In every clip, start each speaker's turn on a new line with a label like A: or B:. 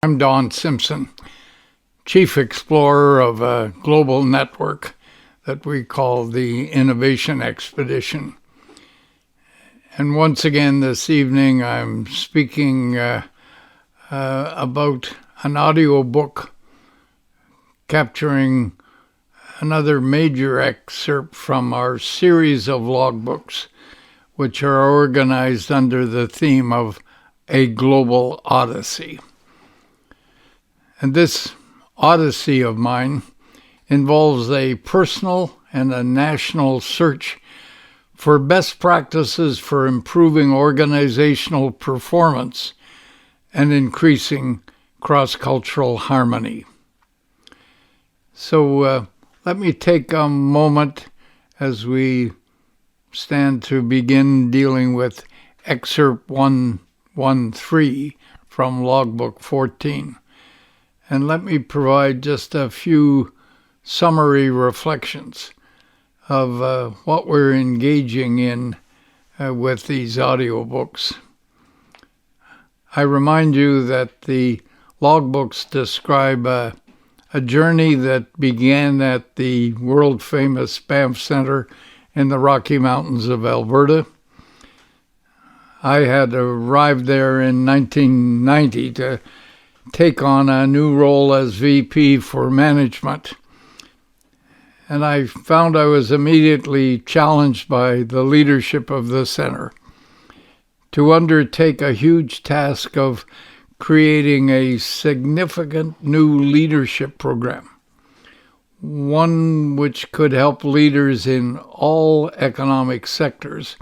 A: I'm Don Simson, chief explorer of a global network that we call the Innovation Expedition. And once again this evening I'm speaking about an audiobook capturing another major excerpt from our series of logbooks, which are organized under the theme of a global odyssey. And this odyssey of mine involves a personal and a national search for best practices for improving organizational performance and increasing cross-cultural harmony. So let me take a moment as we stand to begin dealing with Excerpt 113 from Logbook 14. And let me provide just a few summary reflections of what we're engaging in with these audiobooks. I remind you that the logbooks describe a journey that began at the world-famous Banff Center in the Rocky Mountains of Alberta. I had arrived there in 1990 to take on a new role as VP for management. And I found I was immediately challenged by the leadership of the center to undertake a huge task of creating a significant new leadership program, one which could help leaders in all economic sectors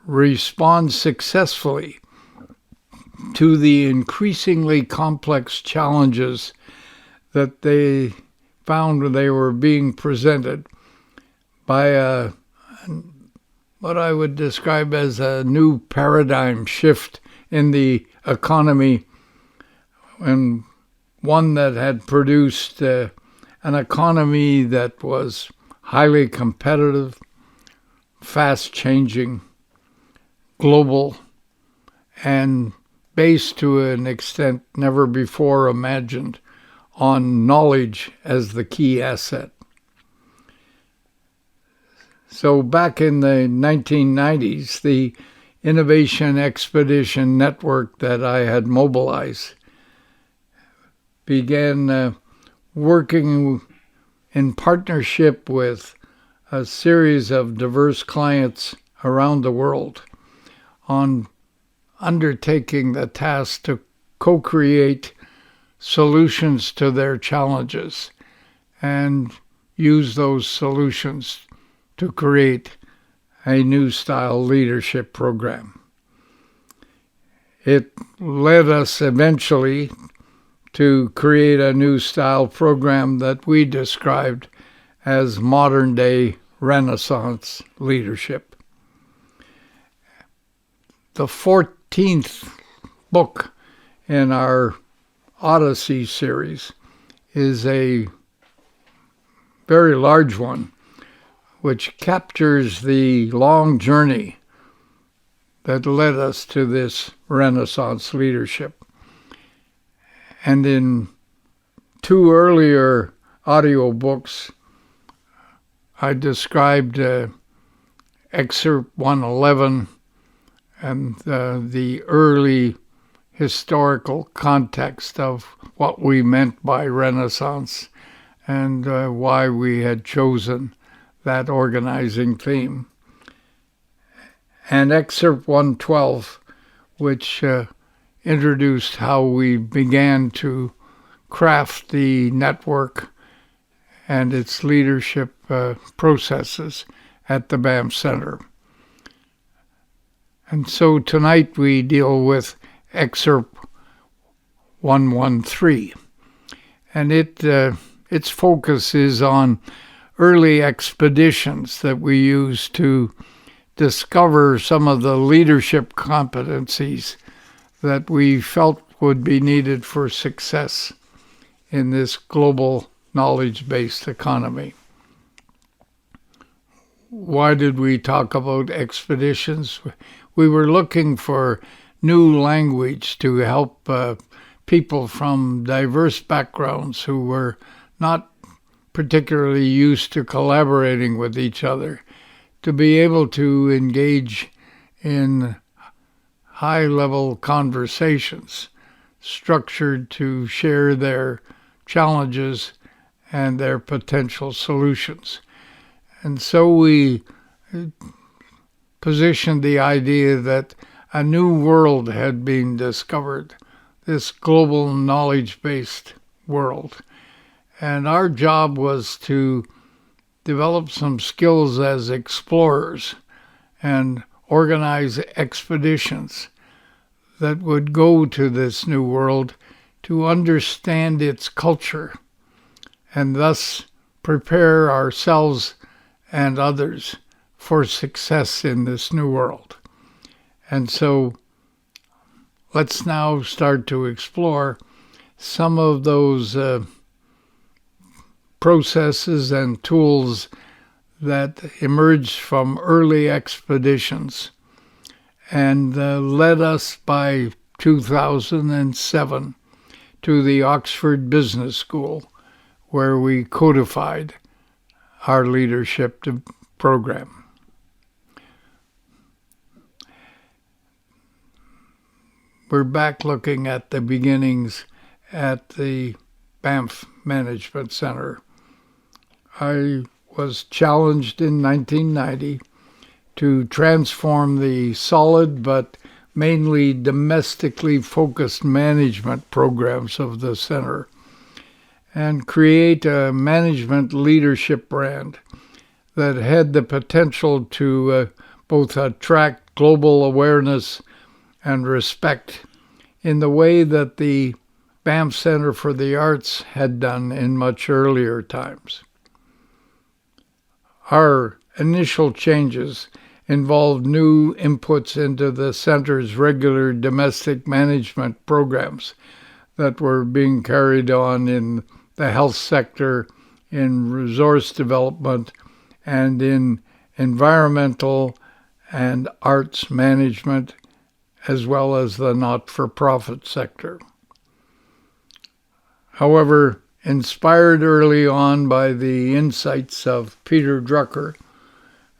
A: respond successfully to the increasingly complex challenges that they found they were being presented by what I would describe as a new paradigm shift in the economy, and one that had produced an economy that was highly competitive, fast-changing, global, and based to an extent never before imagined on knowledge as the key asset. So back in the 1990s, the Innovation Expedition network that I had mobilized began working in partnership with a series of diverse clients around the world on undertaking the task to co-create solutions to their challenges and use those solutions to create a new style leadership program. It led us eventually to create a new style program that we described as modern day Renaissance leadership. The 14th book in our Odyssey series is a very large one, which captures the long journey that led us to this Renaissance leadership. And in two earlier audiobooks, I described Excerpt 111 and the early historical context of what we meant by Renaissance and why we had chosen that organizing theme. And Excerpt 112, which introduced how we began to craft the network and its leadership processes at the Banff Center. And so tonight we deal with Excerpt 113, and its focus is on early expeditions that we used to discover some of the leadership competencies that we felt would be needed for success in this global knowledge-based economy. Why did we talk about expeditions? We were looking for new language to help people from diverse backgrounds who were not particularly used to collaborating with each other to be able to engage in high-level conversations structured to share their challenges and their potential solutions. And so we positioned the idea that a new world had been discovered, this global knowledge-based world. And our job was to develop some skills as explorers and organize expeditions that would go to this new world to understand its culture and thus prepare ourselves and others for success in this new world. And so let's now start to explore some of those processes and tools that emerged from early expeditions and led us by 2007 to the Oxford Business School, where we codified our leadership program. We're back looking at the beginnings at the Banff Management Center. I was challenged in 1990 to transform the solid but mainly domestically focused management programs of the center and create a management leadership brand that had the potential to both attract global awareness and respect in the way that the Banff Center for the Arts had done in much earlier times. Our initial changes involved new inputs into the center's regular domestic management programs that were being carried on in the health sector, in resource development, and in environmental and arts management, as well as the not-for-profit sector. However, inspired early on by the insights of Peter Drucker,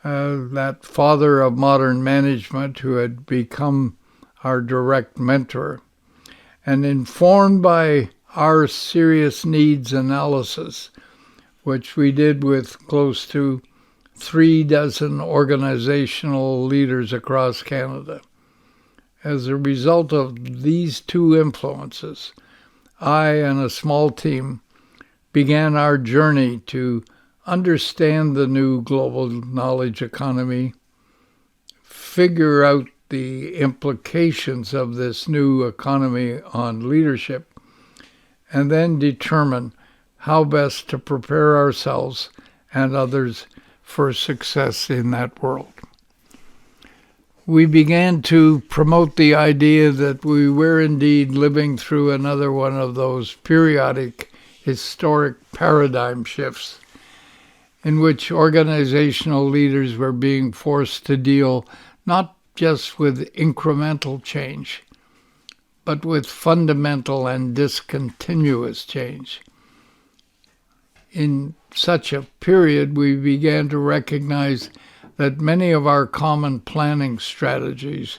A: that father of modern management who had become our direct mentor, and informed by our serious needs analysis, which we did with close to 36 organizational leaders across Canada. As a result of these two influences, I and a small team began our journey to understand the new global knowledge economy, figure out the implications of this new economy on leadership, and then determine how best to prepare ourselves and others for success in that world. We began to promote the idea that we were indeed living through another one of those periodic historic paradigm shifts in which organizational leaders were being forced to deal not just with incremental change, but with fundamental and discontinuous change. In such a period, we began to recognize that many of our common planning strategies,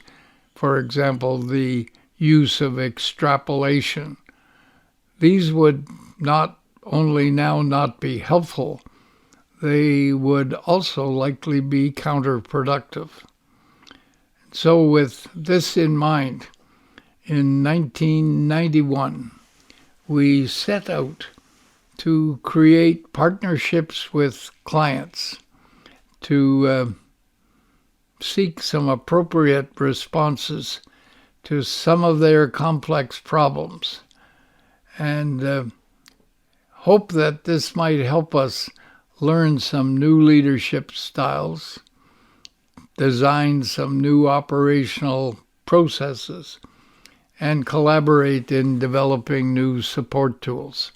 A: for example, the use of extrapolation, these would not only now not be helpful, they would also likely be counterproductive. So with this in mind, in 1991, we set out to create partnerships with clients to seek some appropriate responses to some of their complex problems, and hope that this might help us learn some new leadership styles, design some new operational processes, and collaborate in developing new support tools.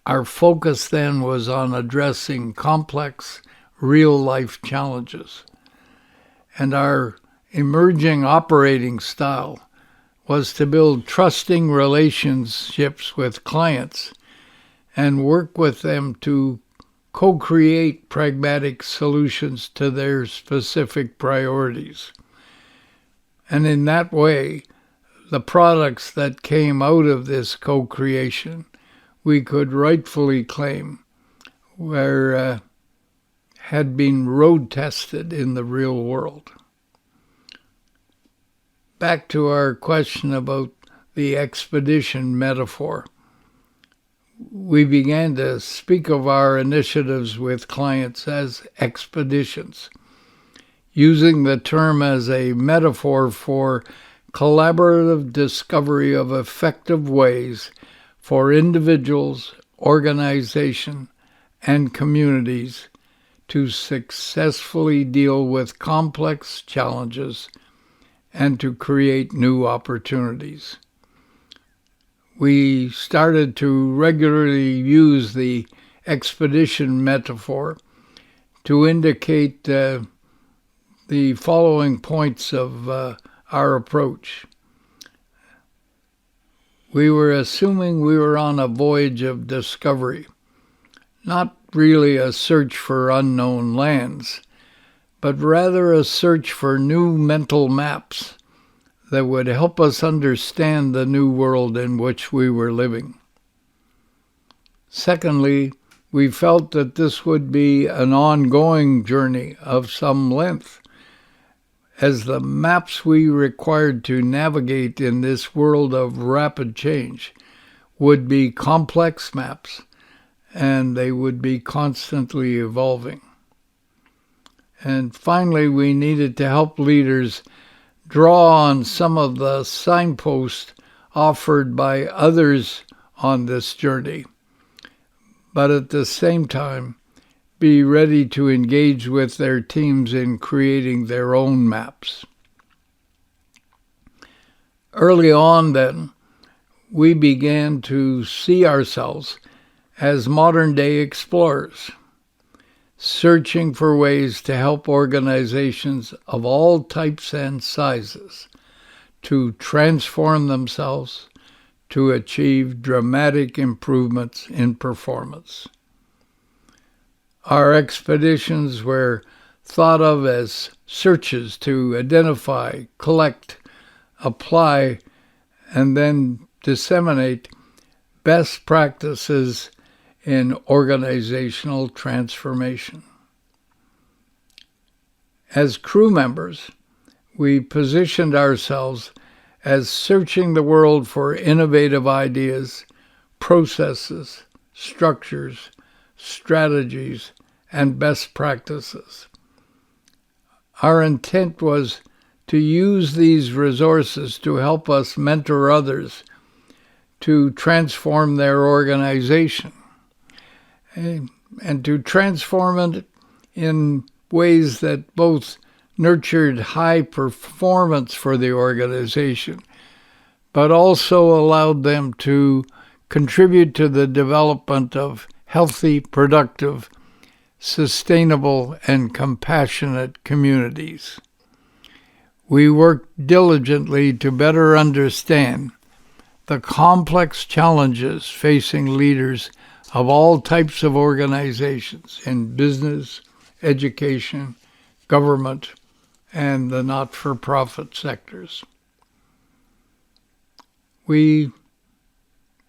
A: Our focus then was on addressing complex, real-life challenges, and our emerging operating style was to build trusting relationships with clients and work with them to co-create pragmatic solutions to their specific priorities. And in that way, the products that came out of this co-creation, we could rightfully claim had been road tested in the real world. Back to our question about the expedition metaphor. We began to speak of our initiatives with clients as expeditions, using the term as a metaphor for collaborative discovery of effective ways for individuals, organizations, and communities to successfully deal with complex challenges and to create new opportunities. We started to regularly use the expedition metaphor to indicate the following points of our approach. We were assuming we were on a voyage of discovery, not really a search for unknown lands, but rather a search for new mental maps that would help us understand the new world in which we were living. Secondly, we felt that this would be an ongoing journey of some length, as the maps we required to navigate in this world of rapid change would be complex maps, and they would be constantly evolving. And finally, we needed to help leaders draw on some of the signposts offered by others on this journey, but at the same time, be ready to engage with their teams in creating their own maps. Early on, then, we began to see ourselves as modern-day explorers, searching for ways to help organizations of all types and sizes to transform themselves to achieve dramatic improvements in performance. Our expeditions were thought of as searches to identify, collect, apply, and then disseminate best practices in organizational transformation. As crew members, we positioned ourselves as searching the world for innovative ideas, processes, structures, strategies, and best practices. Our intent was to use these resources to help us mentor others to transform their organization and to transform it in ways that both nurtured high performance for the organization, but also allowed them to contribute to the development of healthy, productive, sustainable, and compassionate communities. We worked diligently to better understand the complex challenges facing leaders of all types of organizations in business, education, government, and the not-for-profit sectors. We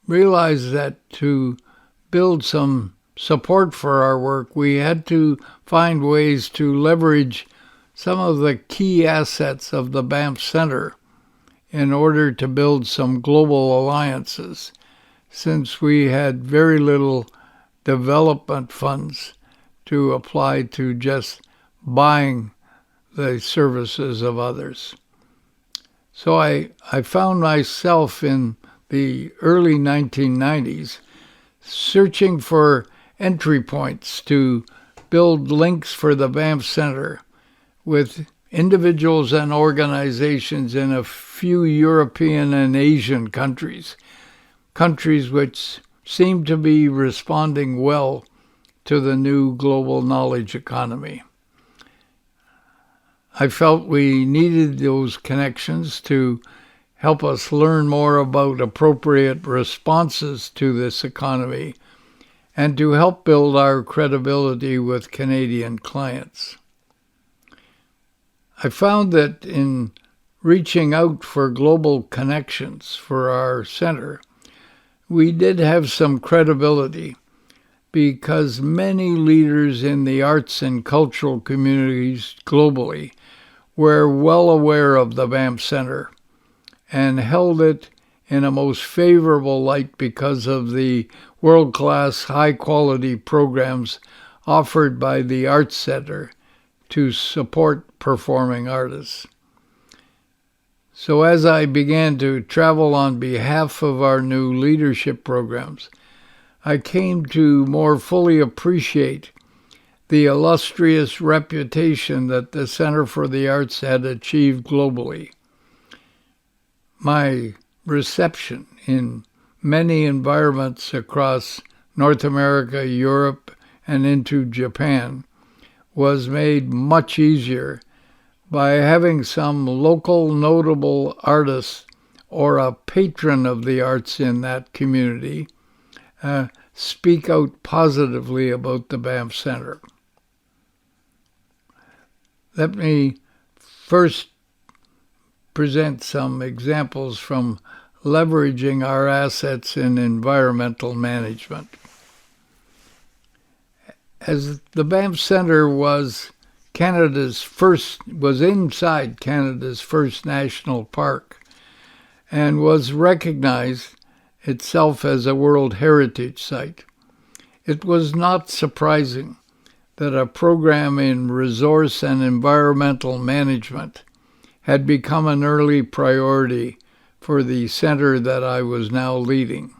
A: realized that to build some support for our work, we had to find ways to leverage some of the key assets of the Banff Center in order to build some global alliances, since we had very little development funds to apply to just buying the services of others. So I found myself in the early 1990s searching for entry points to build links for the Banff Center with individuals and organizations in a few European and Asian countries which seem to be responding well to the new global knowledge economy. I felt we needed those connections to help us learn more about appropriate responses to this economy and to help build our credibility with Canadian clients. I found that in reaching out for global connections for our center, we did have some credibility because many leaders in the arts and cultural communities globally were well aware of the Banff Center and held it in a most favorable light because of the world-class, high-quality programs offered by the Arts Center to support performing artists. So as I began to travel on behalf of our new leadership programs, I came to more fully appreciate the illustrious reputation that the Center for the Arts had achieved globally. My reception in many environments across North America, Europe, and into Japan was made much easier by having some local notable artist or a patron of the arts in that community speak out positively about the Banff Center. Let me first present some examples from leveraging our assets in environmental management. As the Banff Center was inside Canada's first national park and was recognized itself as a World Heritage Site, it was not surprising that a program in resource and environmental management had become an early priority for the center that I was now leading.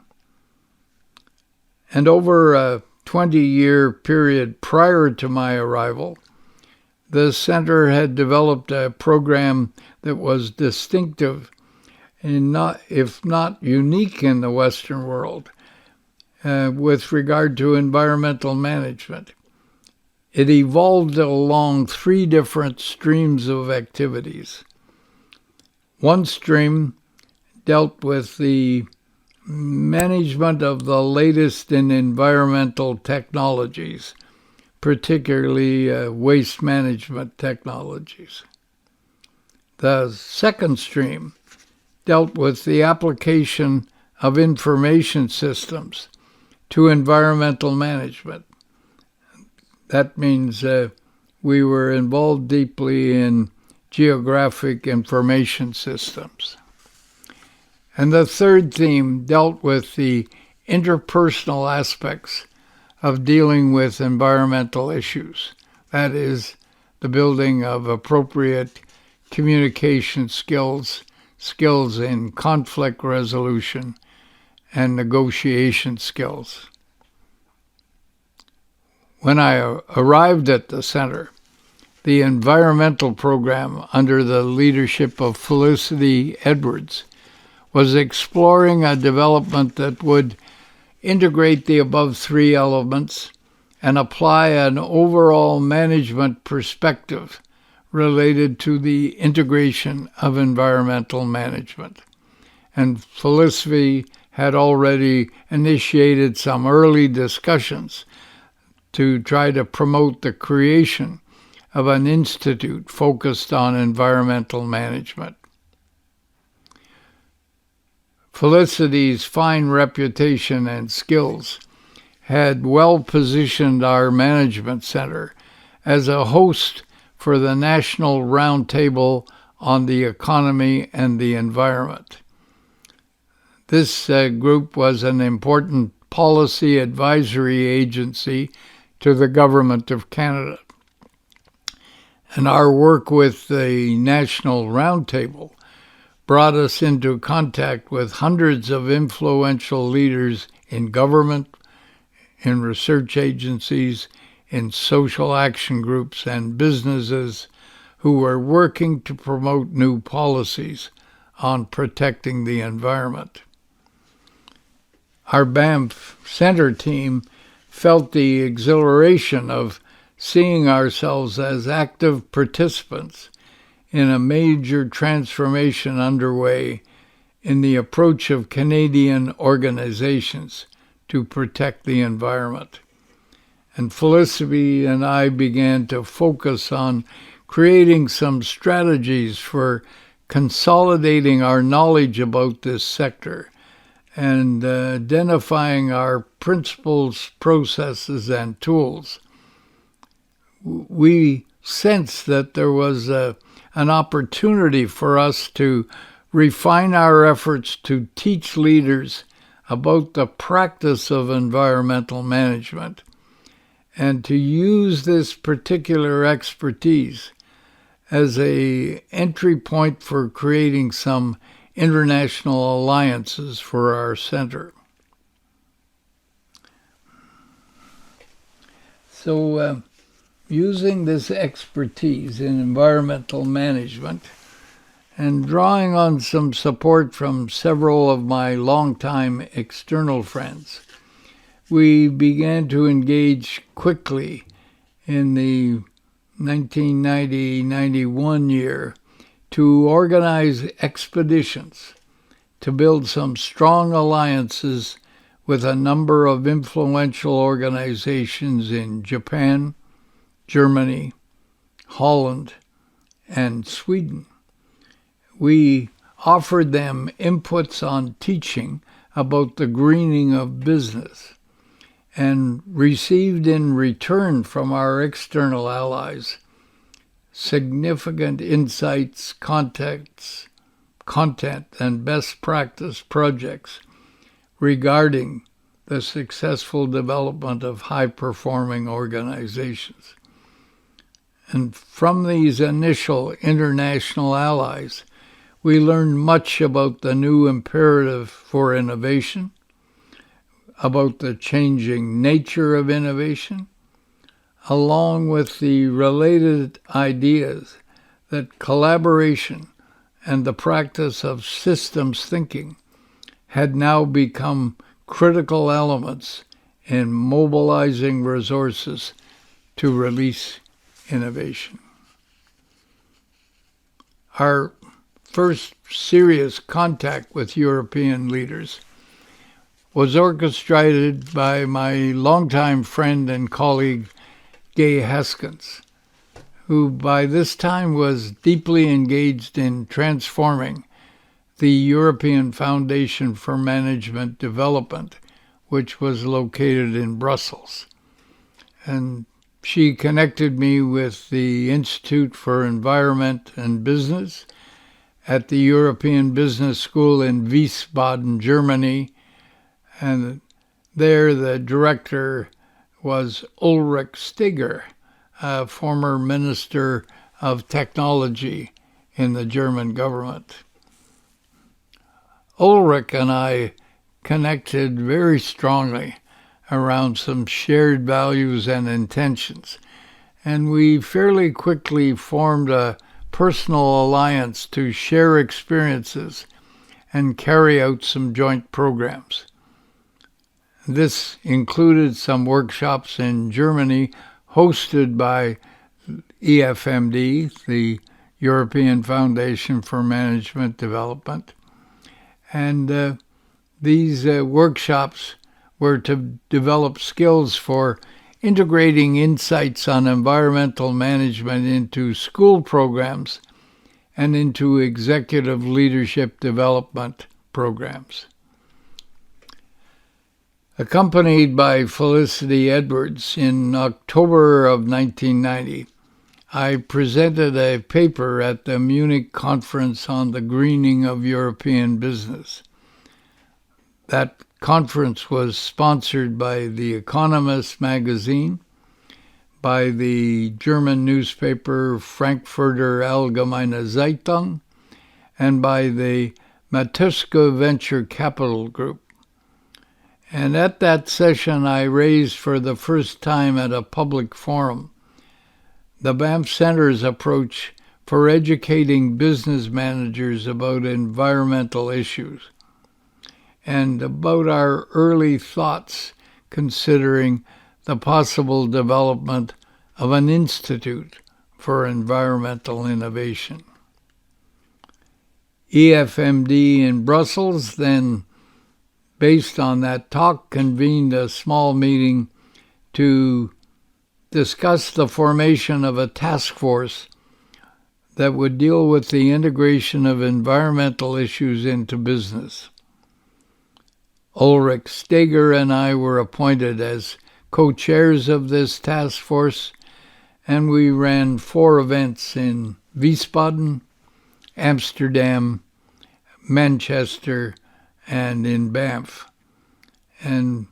A: And over a 20-year period prior to my arrival, the center had developed a program that was distinctive, if not unique in the Western world, with regard to environmental management. It evolved along 3 different streams of activities. One stream dealt with the management of the latest in environmental technologies, particularly waste management technologies. The second stream dealt with the application of information systems to environmental management. That means we were involved deeply in geographic information systems. And the third theme dealt with the interpersonal aspects of dealing with environmental issues. That is, the building of appropriate communication skills in conflict resolution, and negotiation skills. When I arrived at the center, the environmental program under the leadership of Felicity Edwards was exploring a development that would integrate the above 3 elements and apply an overall management perspective related to the integration of environmental management. And Felicity had already initiated some early discussions to try to promote the creation of an institute focused on environmental management. Felicity's fine reputation and skills had well positioned our management center as a host for the National Roundtable on the Economy and the Environment. This group was an important policy advisory agency to the Government of Canada. And our work with the National Roundtable brought us into contact with hundreds of influential leaders in government, in research agencies, in social action groups, and businesses who were working to promote new policies on protecting the environment. Our Banff Center team felt the exhilaration of seeing ourselves as active participants in a major transformation underway in the approach of Canadian organizations to protect the environment. And Felicity and I began to focus on creating some strategies for consolidating our knowledge about this sector and identifying our principles, processes, and tools. We sensed that there was an opportunity for us to refine our efforts to teach leaders about the practice of environmental management and to use this particular expertise as an entry point for creating some international alliances for our center. So using this expertise in environmental management and drawing on some support from several of my longtime external friends, we began to engage quickly in the 1990-91 year to organize expeditions to build some strong alliances with a number of influential organizations in Japan, Germany, Holland, and Sweden. We offered them inputs on teaching about the greening of business and received in return from our external allies significant insights, content, and best practice projects regarding the successful development of high-performing organizations. And from these initial international allies, we learned much about the new imperative for innovation, about the changing nature of innovation, along with the related ideas that collaboration and the practice of systems thinking had now become critical elements in mobilizing resources to release innovation. Our first serious contact with European leaders was orchestrated by my longtime friend and colleague, Gay Haskins, who by this time was deeply engaged in transforming the European Foundation for Management Development, which was located in Brussels. And she connected me with the Institute for Environment and Business at the European Business School in Wiesbaden, Germany, and there the director was Ulrich Steger, a former Minister of Technology in the German government. Ulrich and I connected very strongly around some shared values and intentions, and we fairly quickly formed a personal alliance to share experiences and carry out some joint programs. This included some workshops in Germany hosted by EFMD, the European Foundation for Management Development. And these workshops were to develop skills for integrating insights on environmental management into school programs and into executive leadership development programs. Accompanied by Felicity Edwards, in October of 1990, I presented a paper at the Munich Conference on the Greening of European Business. That conference was sponsored by The Economist magazine, by the German newspaper Frankfurter Allgemeine Zeitung, and by the Matuska Venture Capital Group. And at that session, I raised for the first time at a public forum the Banff Center's approach for educating business managers about environmental issues and about our early thoughts considering the possible development of an institute for environmental innovation. EFMD in Brussels then, based on that talk, convened a small meeting to discuss the formation of a task force that would deal with the integration of environmental issues into business. Ulrich Steger and I were appointed as co-chairs of this task force, and we ran 4 events in Wiesbaden, Amsterdam, Manchester, and in Banff. And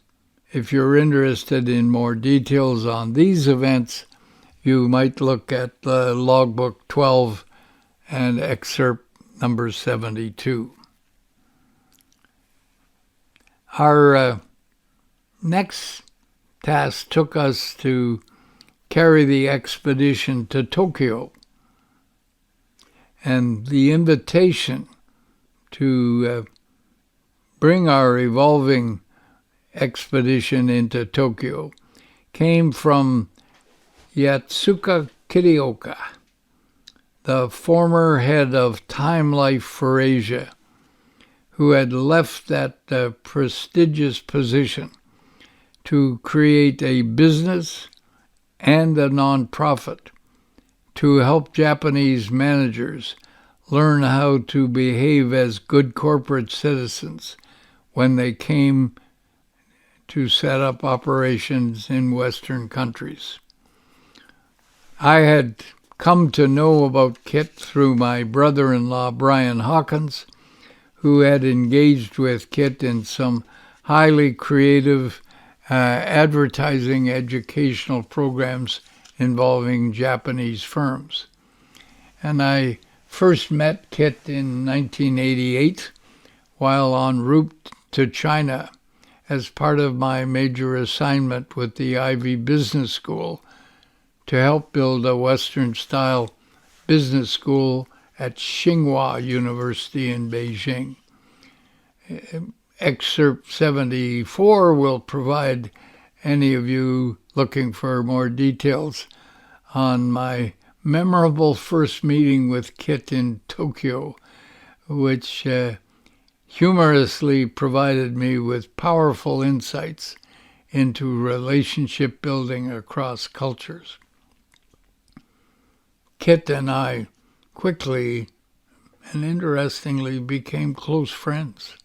A: if you're interested in more details on these events, you might look at Logbook 12 and Excerpt number 72. Our next task took us to carry the expedition to Tokyo. And the invitation to bring our evolving expedition into Tokyo came from Yatsuka Kirioka, the former head of Time Life for Asia, who had left that prestigious position to create a business and a nonprofit to help Japanese managers learn how to behave as good corporate citizens when they came to set up operations in Western countries. I had come to know about Kit through my brother-in-law, Brian Hawkins, who had engaged with Kit in some highly creative advertising educational programs involving Japanese firms. And I first met Kit in 1988 while en route to China as part of my major assignment with the Ivy Business School to help build a Western-style business school at Tsinghua University in Beijing. Excerpt 74 will provide any of you looking for more details on my memorable first meeting with Kit in Tokyo, which humorously provided me with powerful insights into relationship building across cultures. Kit and I quickly and interestingly became close friends.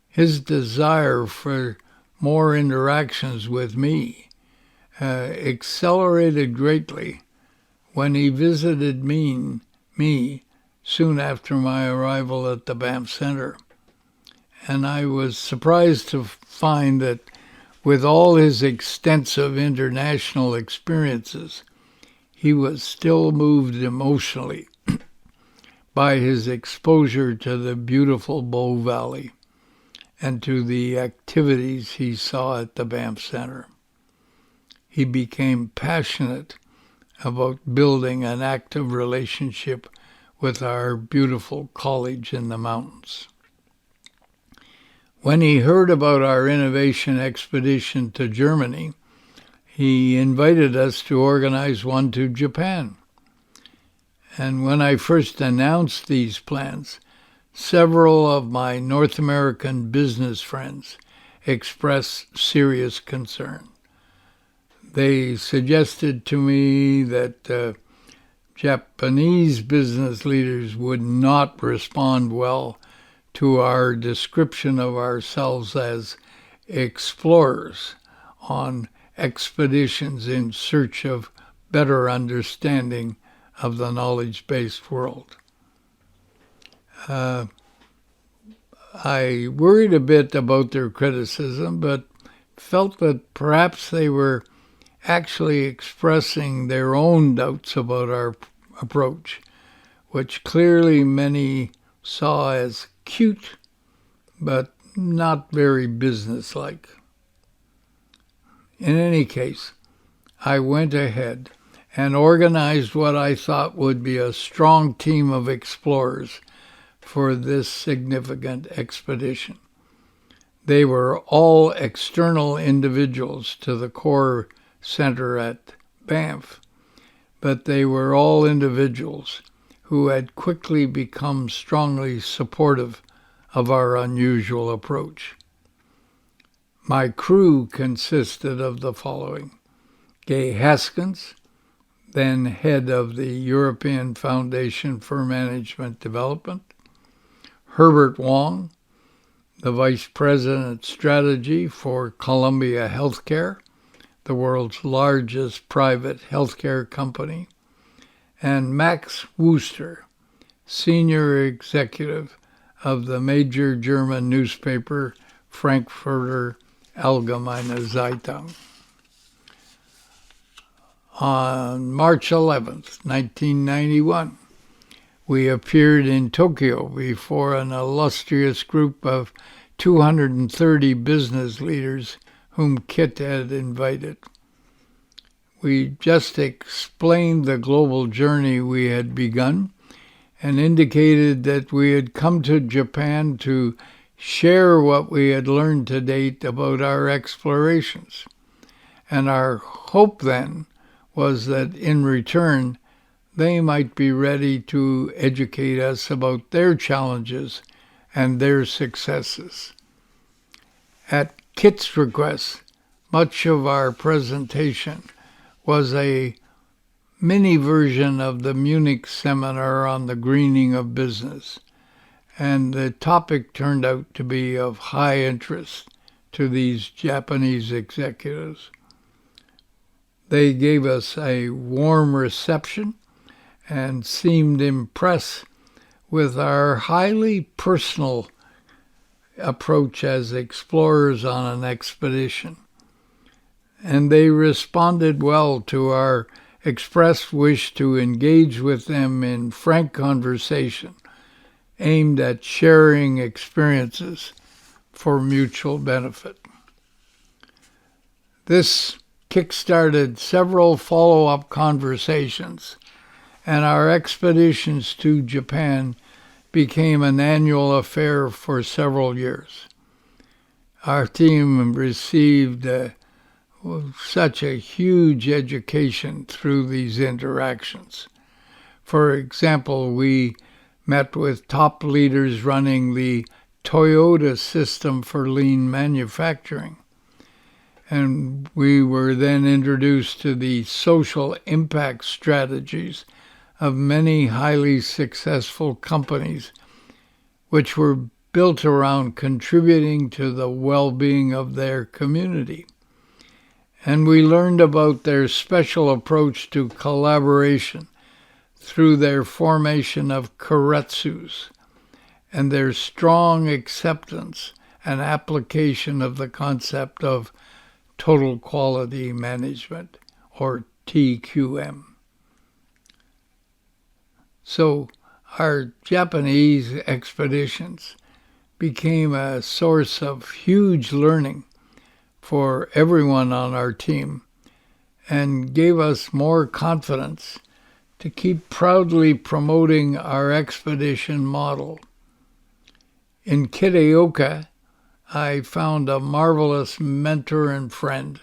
A: His desire for more interactions with me accelerated greatly when he visited me soon after my arrival at the Banff Center. And I was surprised to find that with all his extensive international experiences, he was still moved emotionally by his exposure to the beautiful Bow Valley and to the activities he saw at the Banff Center. He became passionate about building an active relationship with our beautiful college in the mountains. When he heard about our innovation expedition to Germany, he invited us to organize one to Japan. And when I first announced these plans, several of my North American business friends expressed serious concern. They suggested to me that Japanese business leaders would not respond well to our description of ourselves as explorers on expeditions in search of better understanding of the knowledge-based world. I worried a bit about their criticism, but felt that perhaps they were actually expressing their own doubts about our approach, which clearly many saw as cute, but not very businesslike. In any case, I went ahead and organized what I thought would be a strong team of explorers for this significant expedition. They were all external individuals to the core center at Banff, but they were all individuals who had quickly become strongly supportive of our unusual approach. My crew consisted of the following: Gay Haskins, then head of the European Foundation for Management Development; Herbert Wong, the Vice President Strategy for Columbia Healthcare, the world's largest private healthcare company; and Max Wooster, Senior Executive of the major German newspaper Frankfurter Allgemeine Zeitung. On March 11th, 1991, we appeared in Tokyo before an illustrious group of 230 business leaders whom Kit had invited. We just explained the global journey we had begun and indicated that we had come to Japan to share what we had learned to date about our explorations. And our hope then was that in return, they might be ready to educate us about their challenges and their successes. At Kit's request, much of our presentation was a mini version of the Munich seminar on the greening of business, and the topic turned out to be of high interest to these Japanese executives. They gave us a warm reception and seemed impressed with our highly personal approach as explorers on an expedition. And they responded well to our expressed wish to engage with them in frank conversation aimed at sharing experiences for mutual benefit. This kick-started several follow-up conversations, and our expeditions to Japan became an annual affair for several years. Our team received such a huge education through these interactions. For example, we met with top leaders running the Toyota system for lean manufacturing. And we were then introduced to the social impact strategies of many highly successful companies, which were built around contributing to the well-being of their community. And we learned about their special approach to collaboration through their formation of keiretsus and their strong acceptance and application of the concept of total quality management, or TQM. So our Japanese expeditions became a source of huge learning for everyone on our team and gave us more confidence to keep proudly promoting our expedition model. In Kitaoka, I found a marvelous mentor and friend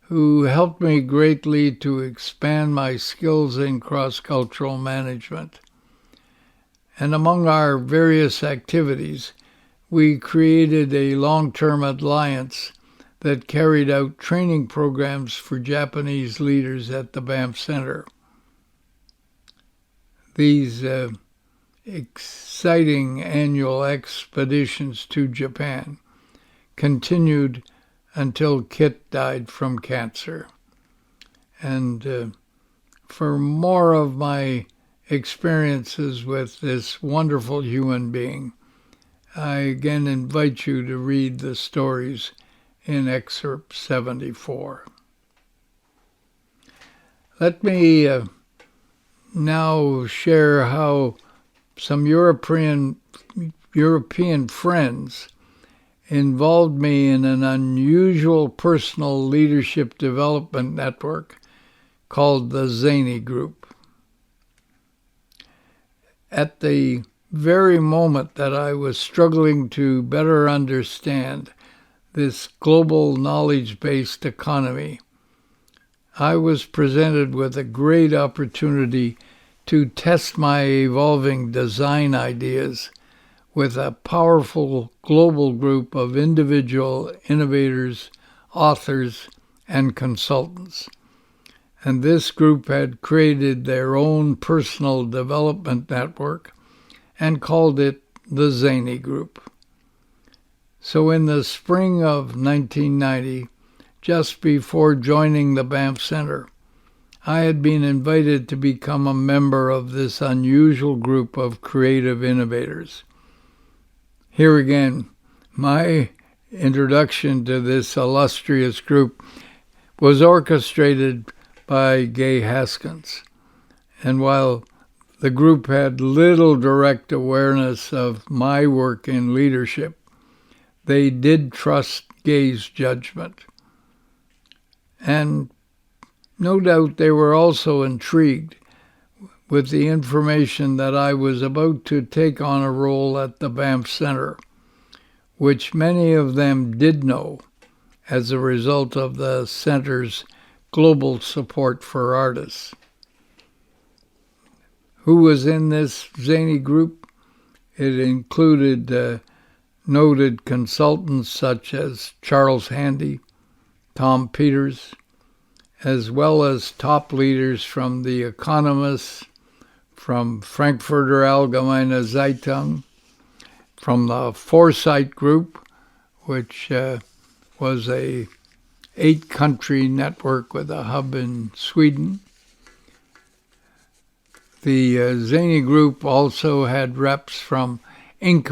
A: who helped me greatly to expand my skills in cross-cultural management. And among our various activities, we created a long-term alliance that carried out training programs for Japanese leaders at the Banff Center. These exciting annual expeditions to Japan continued until Kit died from cancer. And for more of my experiences with this wonderful human being, I again invite you to read the stories in Excerpt 74. Let me now share how some European friends involved me in an unusual personal leadership development network called the Zany Group. At the very moment that I was struggling to better understand this global knowledge-based economy, I was presented with a great opportunity to test my evolving design ideas with a powerful global group of individual innovators, authors, and consultants. And this group had created their own personal development network and called it the Zany Group. So in the spring of 1990, just before joining the Banff Center, I had been invited to become a member of this unusual group of creative innovators. Here again, my introduction to this illustrious group was orchestrated by Gay Haskins. And while the group had little direct awareness of my work in leadership, they did trust Gay's judgment. And no doubt they were also intrigued with the information that I was about to take on a role at the Banff Center, which many of them did know as a result of the center's global support for artists. Who was in this Zany group? It included noted consultants such as Charles Handy, Tom Peters, as well as top leaders from The Economist, from Frankfurter Allgemeine Zeitung, from the Foresight Group, which was a 8-country network with a hub in Sweden. The Zany Group also had reps from Inc.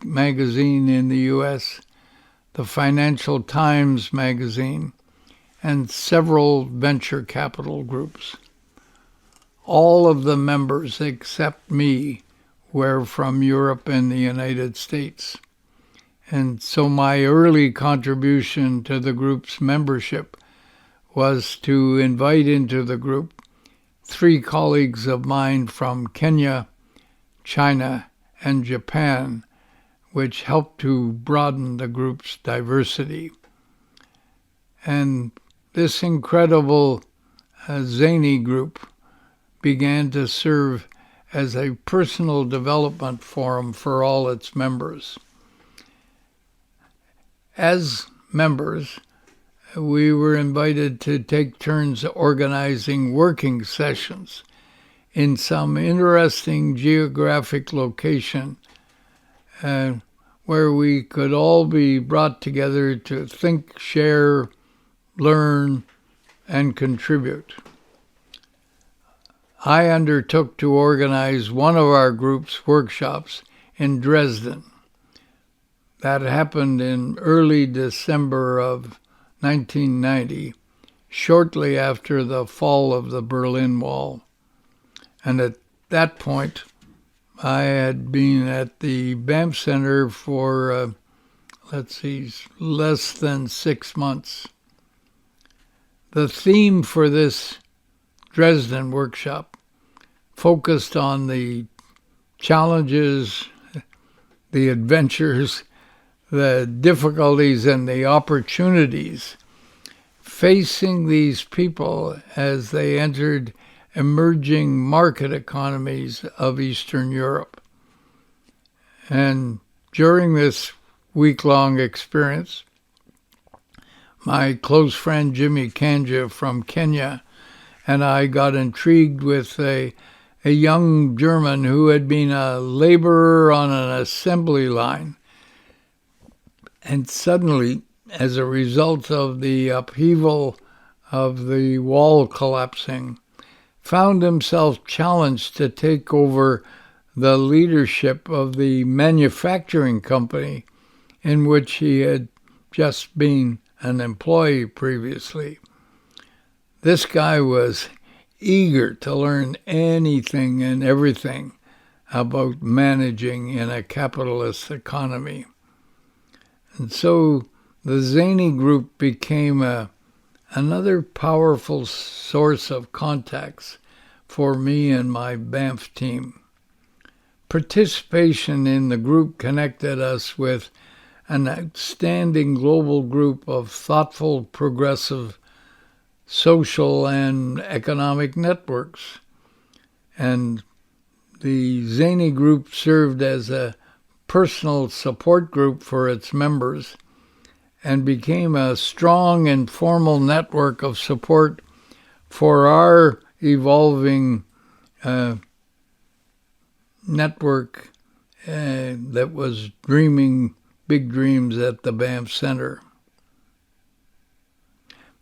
A: magazine in the U.S., the Financial Times magazine, and several venture capital groups. All of the members except me were from Europe and the United States. And so my early contribution to the group's membership was to invite into the group 3 colleagues of mine from Kenya, China, and Japan, which helped to broaden the group's diversity. And this incredible Zany group began to serve as a personal development forum for all its members. As members, we were invited to take turns organizing working sessions in some interesting geographic location where we could all be brought together to think, share, learn, and contribute. I undertook to organize one of our group's workshops in Dresden. That happened in early December of 1990, shortly after the fall of the Berlin Wall. And at that point, I had been at the Banff Center for, less than 6 months. The theme for this Dresden workshop focused on the challenges, the adventures, the difficulties, and the opportunities facing these people as they entered emerging market economies of Eastern Europe. And during this week-long experience, my close friend Jimmy Kanja from Kenya and I got intrigued with a young German who had been a laborer on an assembly line. And suddenly, as a result of the upheaval of the wall collapsing, found himself challenged to take over the leadership of the manufacturing company in which he had just been an employee previously. This guy was eager to learn anything and everything about managing in a capitalist economy. And so the Zany Group became another powerful source of contacts for me and my Banff team. Participation in the group connected us with an outstanding global group of thoughtful, progressive, social and economic networks. And the Zany group served as a personal support group for its members and became a strong and formal network of support for our evolving network that was dreaming big dreams at the Banff Center.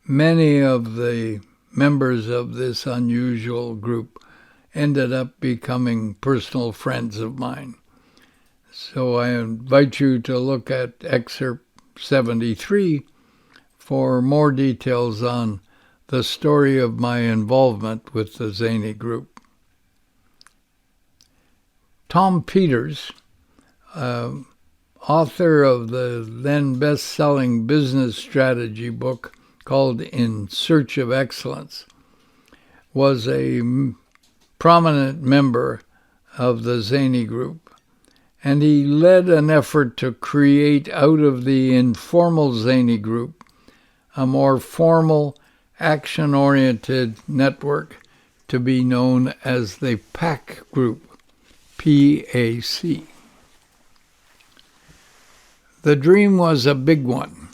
A: Many of the members of this unusual group ended up becoming personal friends of mine. So I invite you to look at Excerpt 73 for more details on the story of my involvement with the Zany group. Tom Peters, author of the then best-selling business strategy book called In Search of Excellence, was a prominent member of the Zany group, and he led an effort to create out of the informal Zany group a more formal, action-oriented network to be known as the PAC group, PAC. The dream was a big one,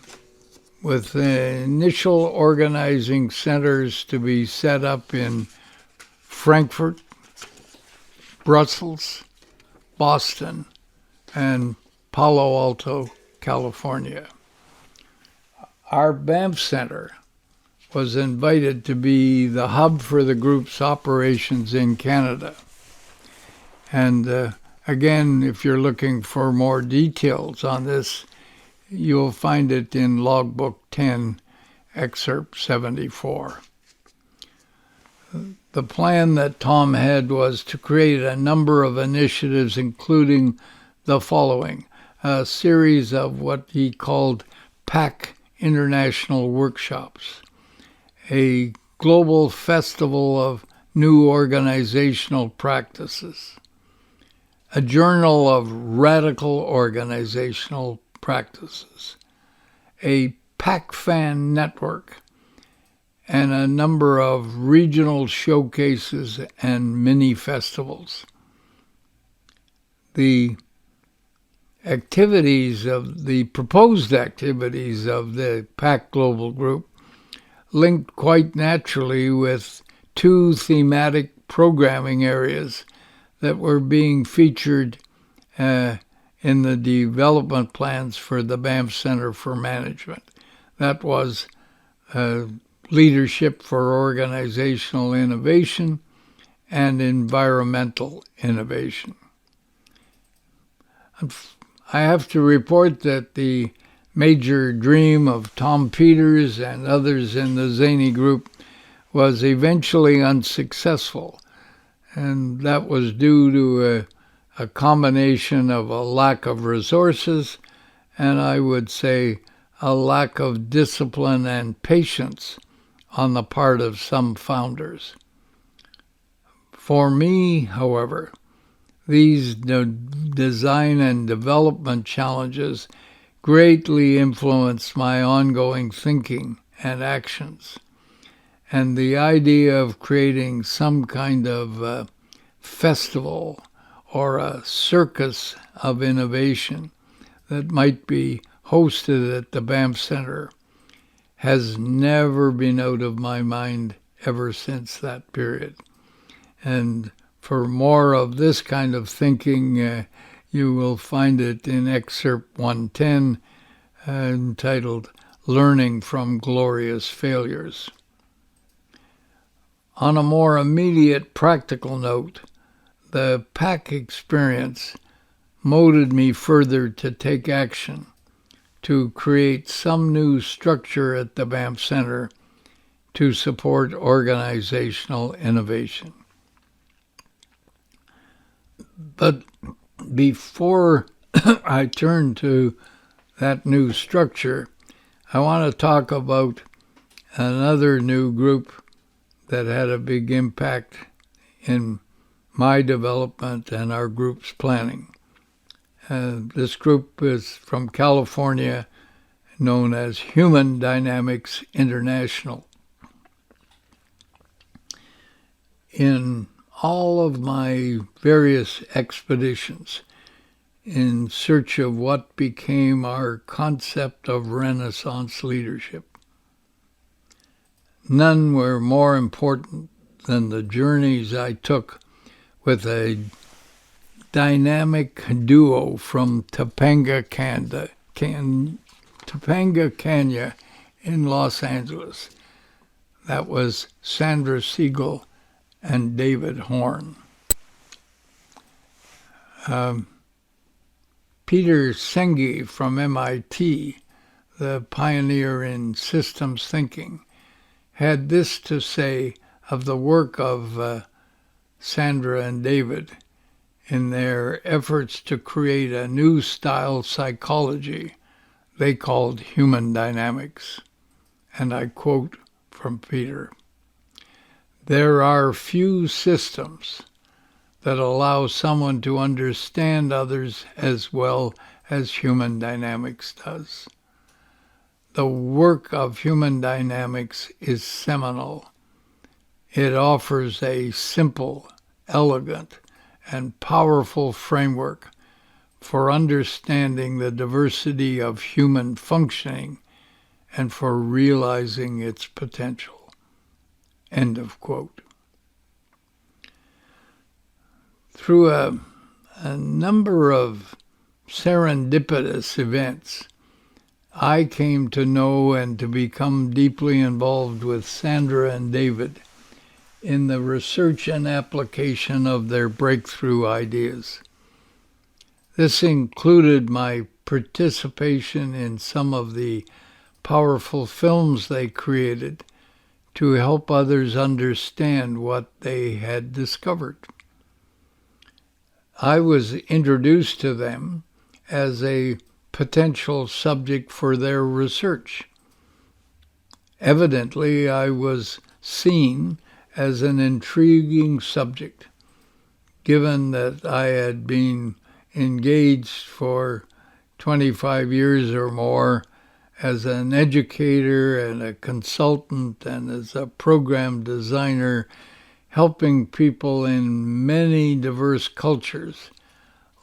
A: with initial organizing centers to be set up in Frankfurt, Brussels, Boston, and Palo Alto, California. Our Banff Center was invited to be the hub for the group's operations in Canada. And again, if you're looking for more details on this, you'll find it in Logbook 10, Excerpt 74. The plan that Tom had was to create a number of initiatives, including the following: a series of what he called PAC International Workshops, a global festival of new organizational practices, a journal of radical organizational practices, a PAC fan network, and a number of regional showcases and mini festivals. The proposed activities of the PAC Global Group linked quite naturally with two thematic programming areas that were being featured in the development plans for the Banff Center for Management. That was leadership for organizational innovation and environmental innovation. I have to report that the major dream of Tom Peters and others in the Zany group was eventually unsuccessful, and that was due to a combination of a lack of resources and, I would say, a lack of discipline and patience on the part of some founders. For me, however, these design and development challenges greatly influenced my ongoing thinking and actions. And the idea of creating some kind of festival or a circus of innovation that might be hosted at the Banff Center has never been out of my mind ever since that period. And for more of this kind of thinking, you will find it in Excerpt 110, entitled Learning from Glorious Failures. On a more immediate practical note, the PAC experience motivated me further to take action to create some new structure at the Banff Center to support organizational innovation. But before I turn to that new structure, I want to talk about another new group that had a big impact in my development and our group's planning. This group is from California, known as Human Dynamics International. In all of my various expeditions in search of what became our concept of Renaissance leadership, none were more important than the journeys I took with a dynamic duo from Topanga Canyon in Los Angeles. That was Sandra Siegel and David Horn. Peter Senge from MIT, the pioneer in systems thinking, had this to say of the work of Sandra and David in their efforts to create a new style psychology they called human dynamics. And I quote from Peter, "There are few systems that allow someone to understand others as well as human dynamics does. The work of human dynamics is seminal. It offers a simple, elegant, and powerful framework for understanding the diversity of human functioning and for realizing its potential." End of quote. Through a number of serendipitous events, I came to know and to become deeply involved with Sandra and David in the research and application of their breakthrough ideas. This included my participation in some of the powerful films they created to help others understand what they had discovered. I was introduced to them as a potential subject for their research. Evidently, I was seen as an intriguing subject, given that I had been engaged for 25 years or more as an educator and a consultant and as a program designer, helping people in many diverse cultures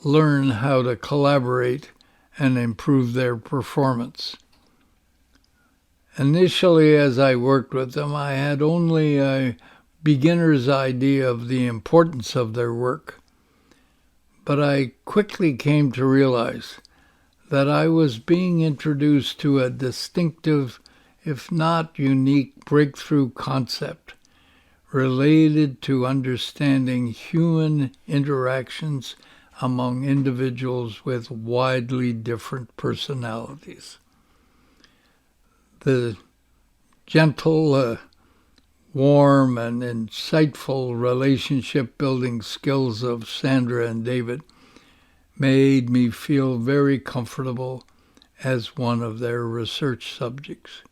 A: learn how to collaborate and improve their performance. Initially, as I worked with them, I had only a beginner's idea of the importance of their work, but I quickly came to realize that I was being introduced to a distinctive, if not unique, breakthrough concept related to understanding human interactions among individuals with widely different personalities. The gentle, warm, and insightful relationship-building skills of Sandra and David made me feel very comfortable as one of their research subjects.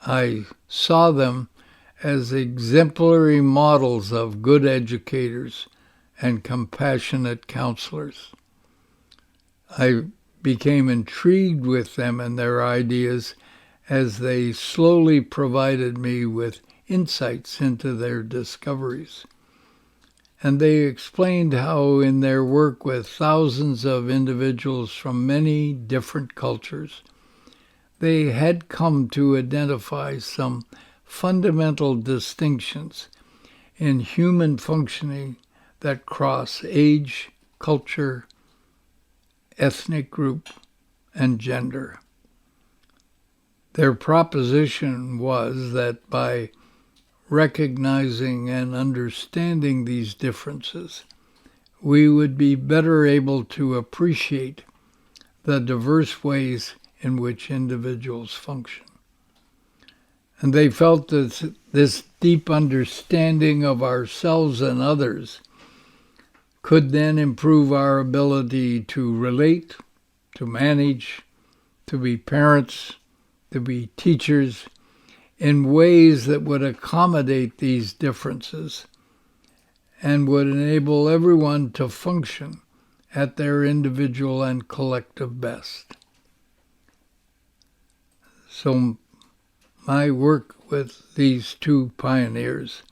A: I saw them as exemplary models of good educators and compassionate counselors. I became intrigued with them and their ideas as they slowly provided me with insights into their discoveries. And they explained how in their work with thousands of individuals from many different cultures, they had come to identify some fundamental distinctions in human functioning that cross age, culture, ethnic group, and gender. Their proposition was that by recognizing and understanding these differences, we would be better able to appreciate the diverse ways in which individuals function. And they felt that this deep understanding of ourselves and others could then improve our ability to relate, to manage, to be parents, to be teachers, in ways that would accommodate these differences and would enable everyone to function at their individual and collective best. So my work with these two pioneers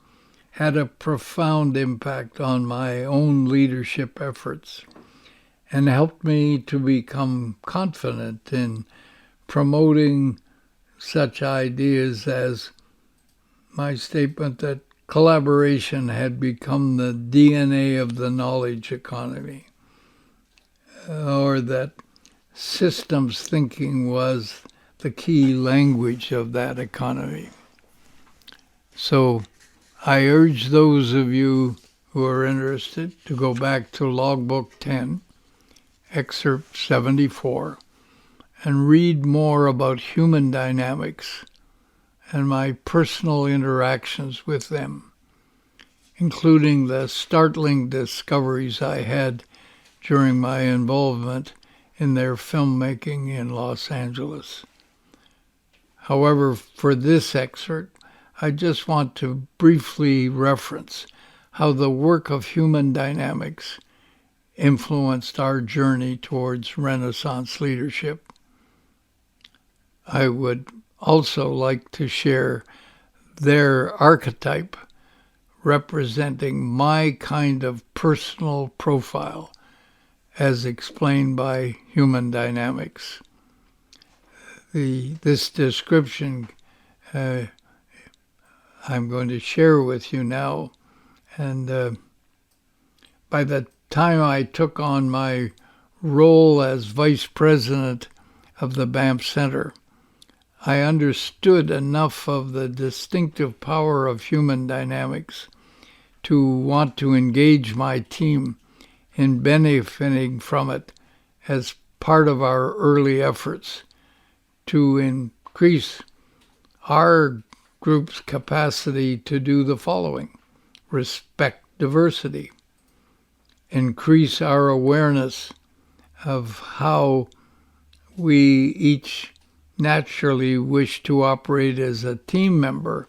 A: had a profound impact on my own leadership efforts and helped me to become confident in promoting such ideas as my statement that collaboration had become the DNA of the knowledge economy, or that systems thinking was the key language of that economy. So I urge those of you who are interested to go back to Logbook 10, Excerpt 74, and read more about human dynamics and my personal interactions with them, including the startling discoveries I had during my involvement in their filmmaking in Los Angeles. However, for this excerpt, I just want to briefly reference how the work of human dynamics influenced our journey towards Renaissance leadership. I would also like to share their archetype representing my kind of personal profile as explained by human dynamics. This description I'm going to share with you now, and by the time I took on my role as vice president of the Banff Center, I understood enough of the distinctive power of human dynamics to want to engage my team in benefiting from it as part of our early efforts to increase our group's capacity to do the following: respect diversity, increase our awareness of how we each naturally wish to operate as a team member,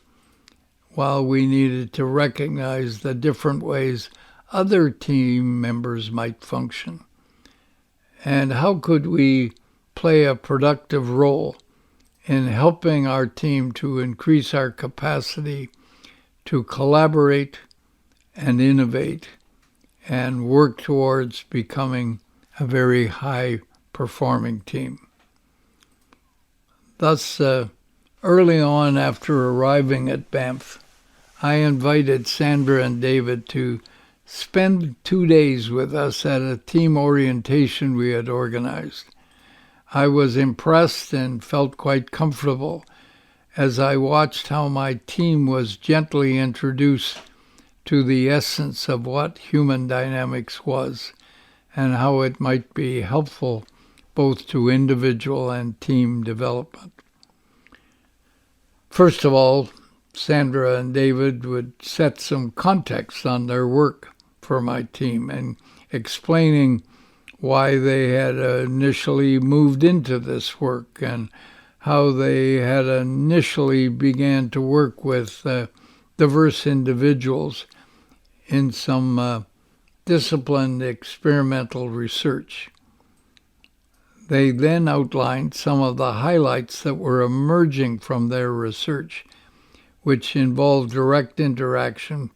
A: while we needed to recognize the different ways other team members might function. And how could we play a productive role in helping our team to increase our capacity to collaborate and innovate and work towards becoming a very high-performing team. Thus, early on after arriving at Banff, I invited Sandra and David to spend 2 days with us at a team orientation we had organized. I was impressed and felt quite comfortable as I watched how my team was gently introduced to the essence of what human dynamics was and how it might be helpful both to individual and team development. First of all, Sandra and David would set some context on their work for my team and explaining why they had initially moved into this work and how they had initially began to work with diverse individuals in some disciplined experimental research. They then outlined some of the highlights that were emerging from their research, which involved direct interaction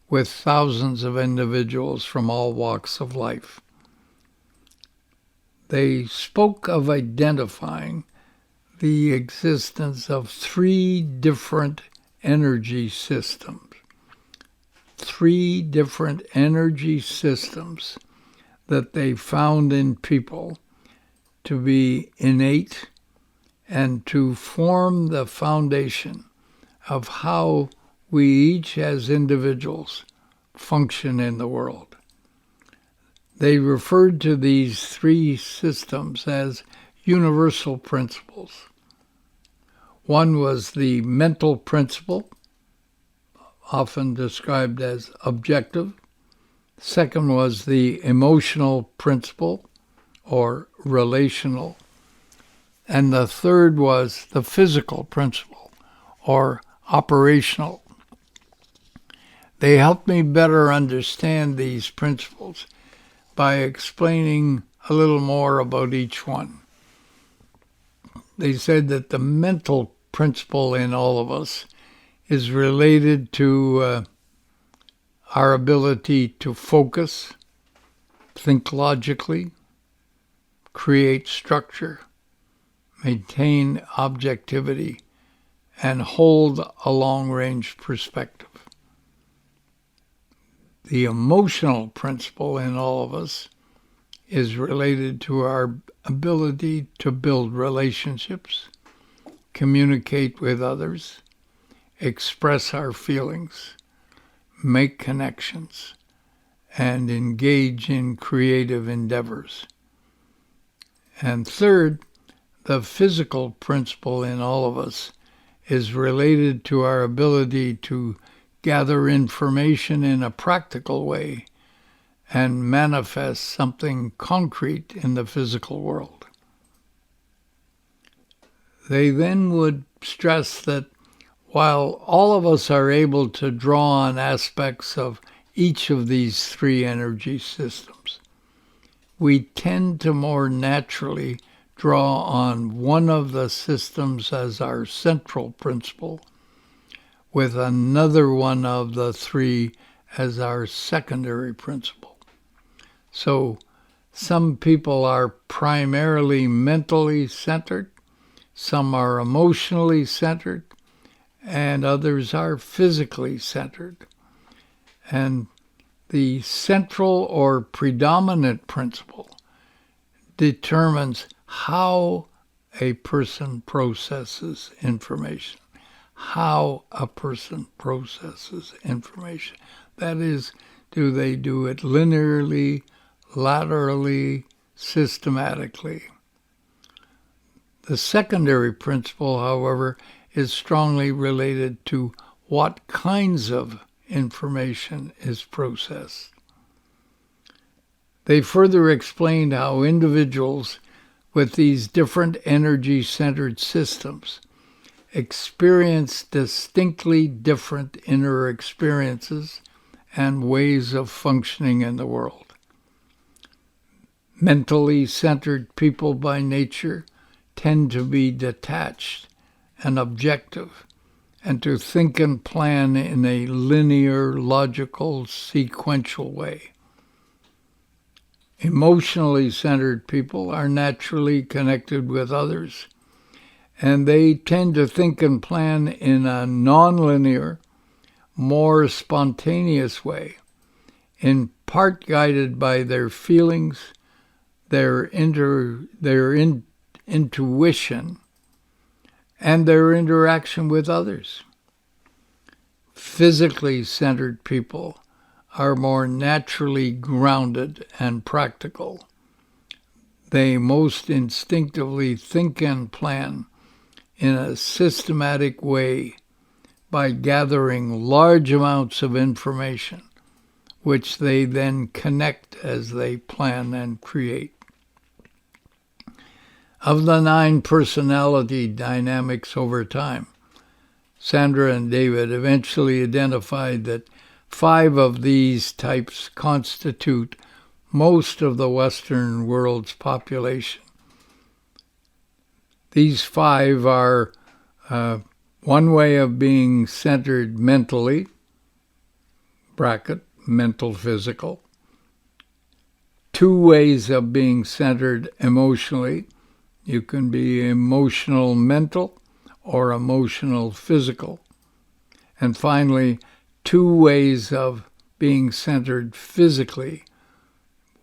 A: with thousands of individuals from all walks of life. They spoke of identifying the existence of 3 different energy systems. 3 different energy systems that they found in people to be innate and to form the foundation of how we each as individuals function in the world. They referred to these 3 systems as universal principles. One was the mental principle, often described as objective. Second was the emotional principle, or relational. And the third was the physical principle, or operational. They helped me better understand these principles by explaining a little more about each one. They said that the mental principle in all of us is related to our ability to focus, think logically, create structure, maintain objectivity, and hold a long-range perspective. The emotional principle in all of us is related to our ability to build relationships, communicate with others, express our feelings, make connections, and engage in creative endeavors. And third, the physical principle in all of us is related to our ability to gather information in a practical way and manifest something concrete in the physical world. They then would stress that while all of us are able to draw on aspects of each of these three energy systems, we tend to more naturally draw on one of the systems as our central principle, with another one of the three as our secondary principle. So some people are primarily mentally centered, some are emotionally centered, and others are physically centered. And the central or predominant principle determines how a person processes information. How a person processes information. That is, do they do it linearly, laterally, systematically? The secondary principle, however, is strongly related to what kinds of information is processed. They further explained how individuals with these different energy-centered systems experience distinctly different inner experiences and ways of functioning in the world. Mentally centered people by nature tend to be detached and objective, and to think and plan in a linear, logical, sequential way. Emotionally centered people are naturally connected with others, and they tend to think and plan in a nonlinear, more spontaneous way, in part guided by their feelings, their intuition, and their interaction with others. Physically centered people are more naturally grounded and practical. They most instinctively think and plan in a systematic way by gathering large amounts of information, which they then connect as they plan and create. Of the 9 personality dynamics over time, Sandra and David eventually identified that 5 of these types constitute most of the Western world's population. These 5 are one way of being centered mentally, bracket, mental, physical. 2 ways of being centered emotionally. You can be emotional mental or emotional physical. And finally, 2 ways of being centered physically.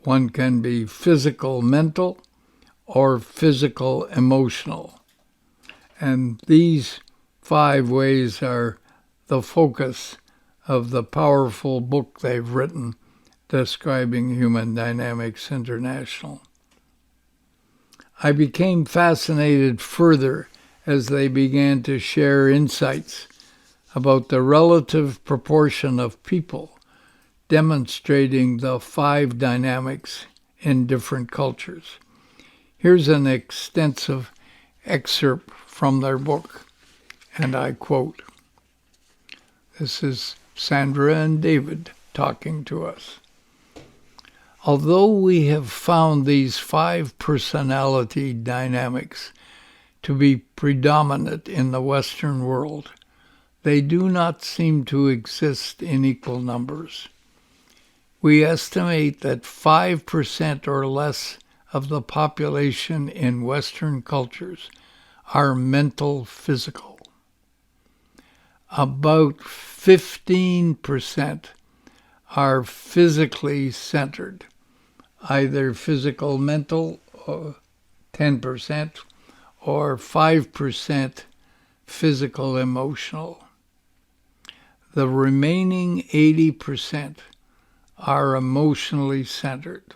A: One can be physical mental or physical emotional. And these 5 ways are the focus of the powerful book they've written describing Human Dynamics International. I became fascinated further as they began to share insights about the relative proportion of people demonstrating the 5 dynamics in different cultures. Here's an extensive excerpt from their book, and I quote. This is Sandra and David talking to us. Although we have found these 5 personality dynamics to be predominant in the Western world, they do not seem to exist in equal numbers. We estimate that 5% or less of the population in Western cultures are mental physical. About 15% are physically centered, either physical mental, or 10%, or 5% physical emotional. The remaining 80% are emotionally centered,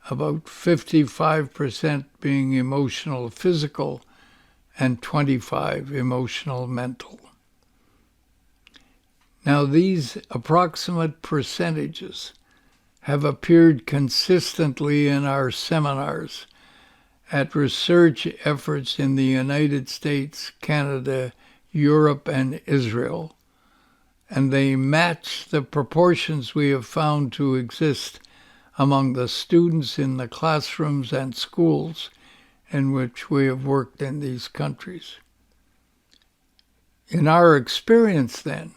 A: about 55% being emotional physical and 25% emotional mental. Now, these approximate percentages have appeared consistently in our seminars at research efforts in the United States, Canada, Europe, and Israel, and they match the proportions we have found to exist among the students in the classrooms and schools in which we have worked in these countries. In our experience, then,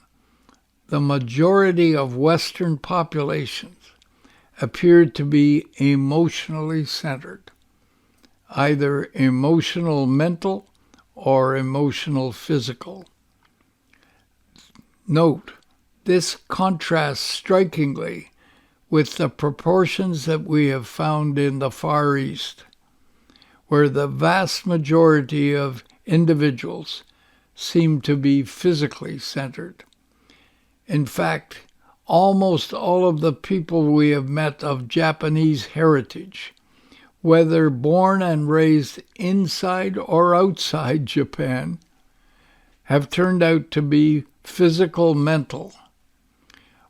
A: the majority of Western populations appeared to be emotionally centered, either emotional mental or emotional physical. Note, this contrasts strikingly with the proportions that we have found in the Far East, where the vast majority of individuals seem to be physically centered. In fact, almost all of the people we have met of Japanese heritage, whether born and raised inside or outside Japan, have turned out to be physical mental,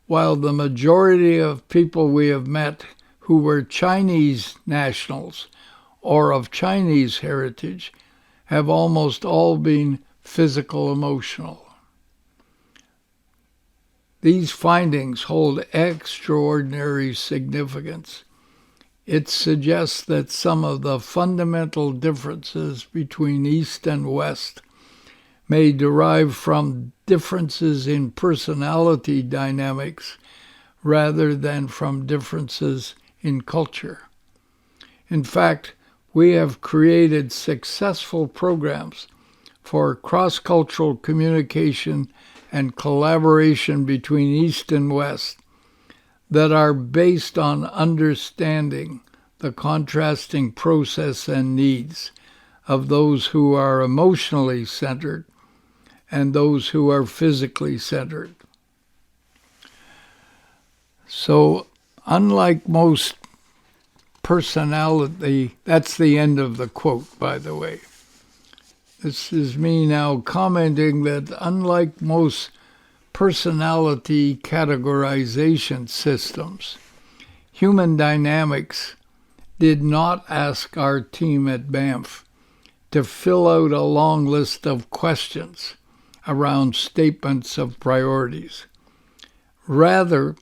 A: while the majority of people we have met who were Chinese nationals or of Chinese heritage have almost all been physical emotional. These findings hold extraordinary significance. It suggests that some of the fundamental differences between East and West may derive from differences in personality dynamics rather than from differences in culture. In fact, we have created successful programs for cross-cultural communication and collaboration between East and West that are based on understanding the contrasting process and needs of those who are emotionally centered and those who are physically centered. So, unlike most personality, that's the end of the quote, by the way. This is me now commenting that unlike most personality categorization systems, human dynamics did not ask our team at Banff to fill out a long list of questions around statements of priorities. Rather,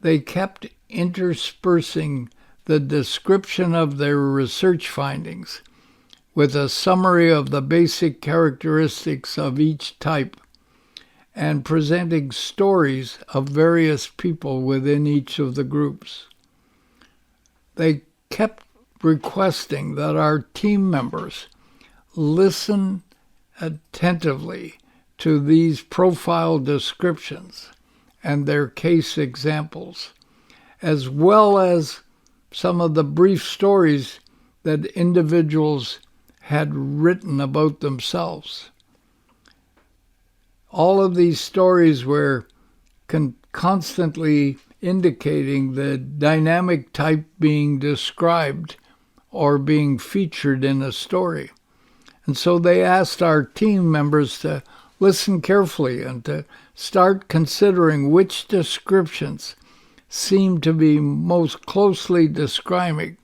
A: they kept interspersing the description of their research findings with a summary of the basic characteristics of each type and presenting stories of various people within each of the groups. They kept requesting that our team members listen attentively to these profile descriptions and their case examples, as well as some of the brief stories that individuals had written about themselves. All of these stories were constantly indicating the dynamic type being described or being featured in a story. And so they asked our team members to listen carefully and to start considering which descriptions seemed to be most closely describing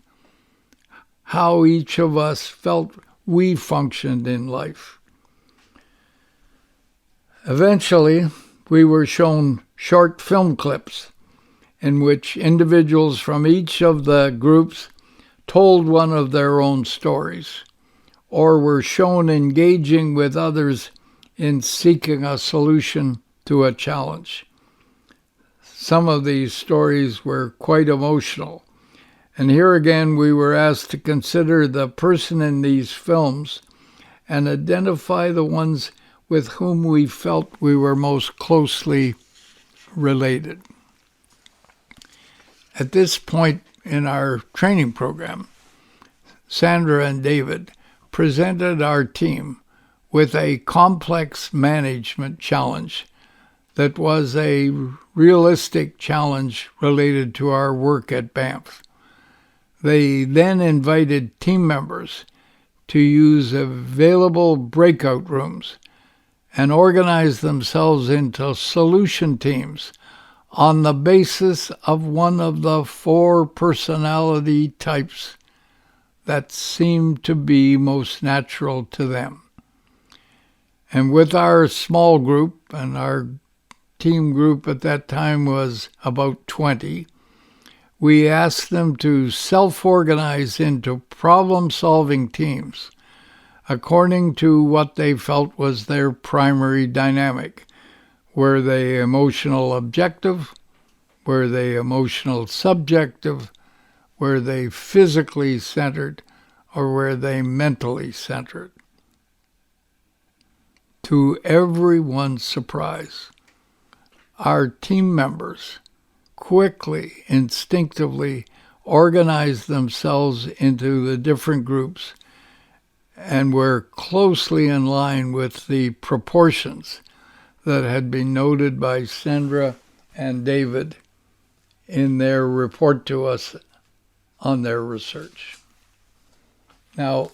A: how each of us felt we functioned in life. Eventually, we were shown short film clips in which individuals from each of the groups told one of their own stories, or were shown engaging with others in seeking a solution to a challenge. Some of these stories were quite emotional. And here again, we were asked to consider the person in these films and identify the ones with whom we felt we were most closely related. At this point in our training program, Sandra and David presented our team with a complex management challenge that was a realistic challenge related to our work at Banff. They then invited team members to use available breakout rooms and organize themselves into solution teams on the basis of one of the 4 personality types that seemed to be most natural to them. And with our small group, and our team group at that time was about 20, we asked them to self-organize into problem-solving teams according to what they felt was their primary dynamic. Were they emotional objective? Were they emotional subjective? Were they physically centered? Or were they mentally centered? To everyone's surprise, our team members quickly, instinctively organized themselves into the different groups and were closely in line with the proportions that had been noted by Sandra and David in their report to us on their research. Now,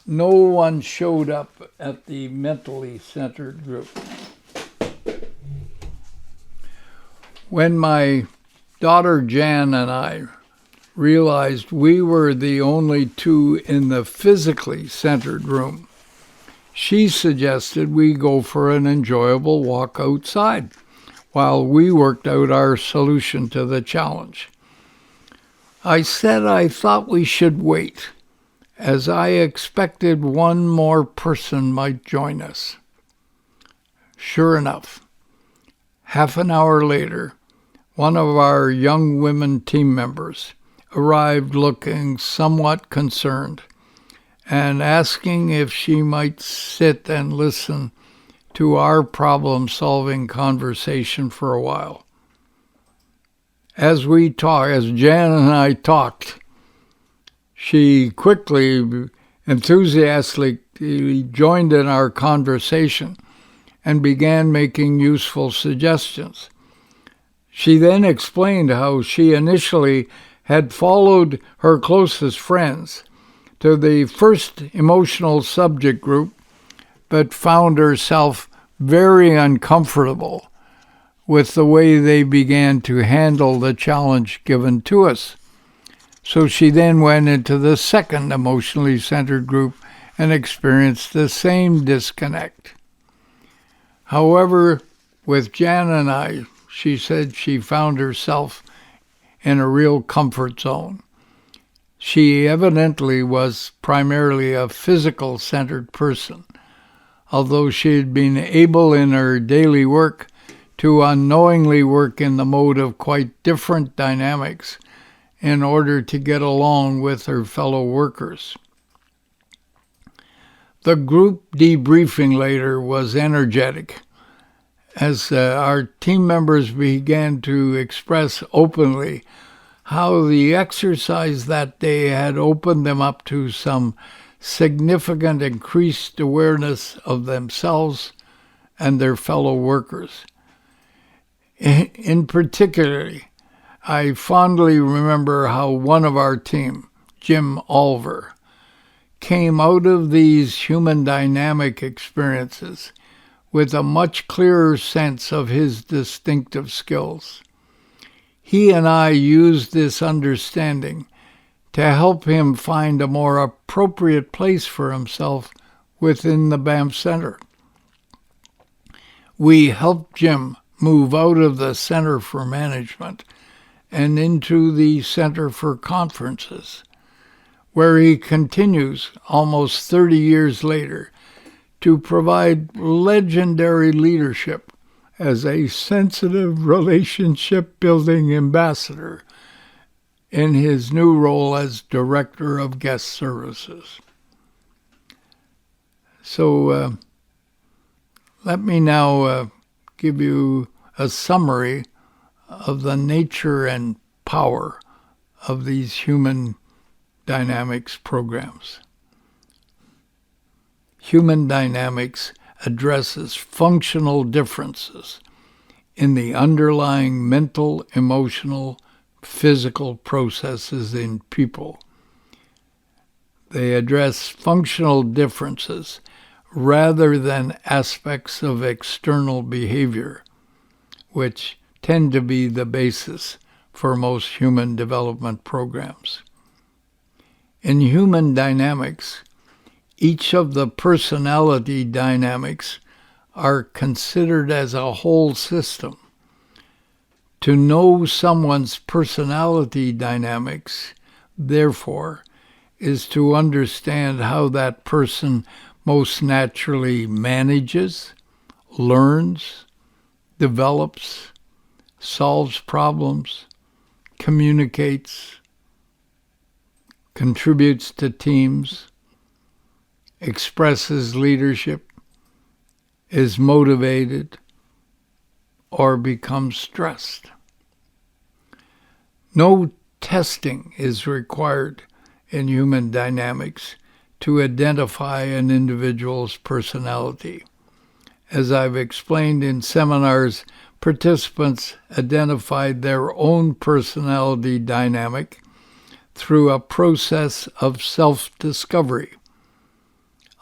A: no one showed up at the mentally centered group. When my daughter Jan and I realized we were the only 2 in the physically centered room, she suggested we go for an enjoyable walk outside while we worked out our solution to the challenge. I said I thought we should wait, as I expected one more person might join us. Sure enough, half an hour later, one of our young women team members arrived looking somewhat concerned and asking if she might sit and listen to our problem-solving conversation for a while. As Jan and I talked, she quickly, enthusiastically joined in our conversation and began making useful suggestions. She then explained how she initially had followed her closest friends to the first emotional subject group, but found herself very uncomfortable with the way they began to handle the challenge given to us. So she then went into the second emotionally centered group and experienced the same disconnect. However, with Jan and I, she said she found herself in a real comfort zone. She evidently was primarily a physical-centered person, although she had been able in her daily work to unknowingly work in the mode of quite different dynamics in order to get along with her fellow workers. The group debriefing later was energetic, as our team members began to express openly how the exercise that day had opened them up to some significant increased awareness of themselves and their fellow workers. In particular, I fondly remember how one of our team, Jim Olver, came out of these human dynamic experiences with a much clearer sense of his distinctive skills. He and I used this understanding to help him find a more appropriate place for himself within the Banff Center. We helped Jim move out of the Center for Management and into the Center for Conferences, where he continues almost 30 years later to provide legendary leadership as a sensitive relationship-building ambassador in his new role as Director of Guest Services. So let me now give you a summary of the nature and power of these human dynamics programs. Human dynamics addresses functional differences in the underlying mental, emotional, physical processes in people. They address functional differences rather than aspects of external behavior, which tend to be the basis for most human development programs. In human dynamics, each of the personality dynamics are considered as a whole system. To know someone's personality dynamics, therefore, is to understand how that person most naturally manages, learns, develops, solves problems, communicates, contributes to teams, expresses leadership, is motivated, or becomes stressed. No testing is required in human dynamics to identify an individual's personality. As I've explained in seminars, participants identified their own personality dynamic through a process of self-discovery.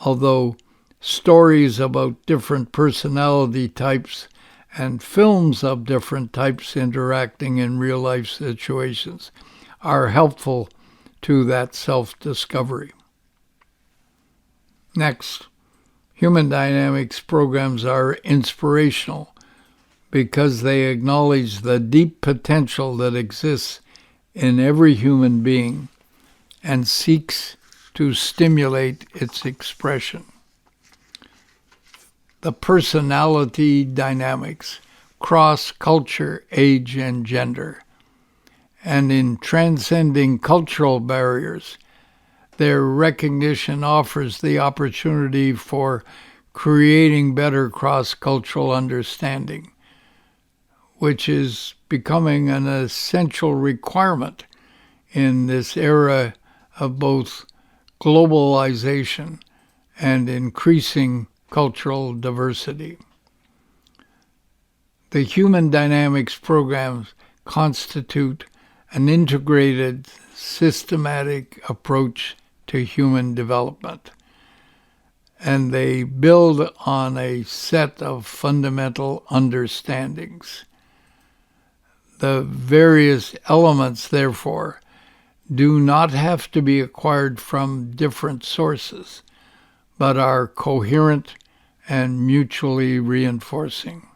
A: Although stories about different personality types and films of different types interacting in real-life situations are helpful to that self-discovery. Next, human dynamics programs are inspirational because they acknowledge the deep potential that exists in every human being and seeks to stimulate its expression. The personality dynamics cross culture, age, and gender. And in transcending cultural barriers, their recognition offers the opportunity for creating better cross-cultural understanding, which is becoming an essential requirement in this era of both globalization and increasing cultural diversity. The human dynamics programs constitute an integrated, systematic approach to human development, and they build on a set of fundamental understandings. The various elements, therefore, do not have to be acquired from different sources, but are coherent and mutually reinforcing.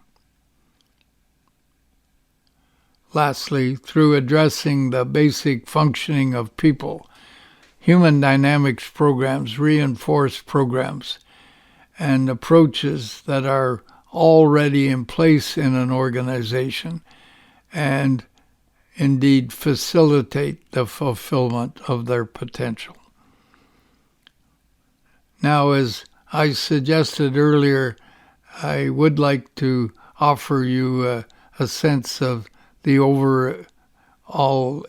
A: Lastly, through addressing the basic functioning of people, human dynamics programs reinforce programs and approaches that are already in place in an organization and indeed facilitate the fulfillment of their potential. Now, as I suggested earlier, I would like to offer you a sense of the overall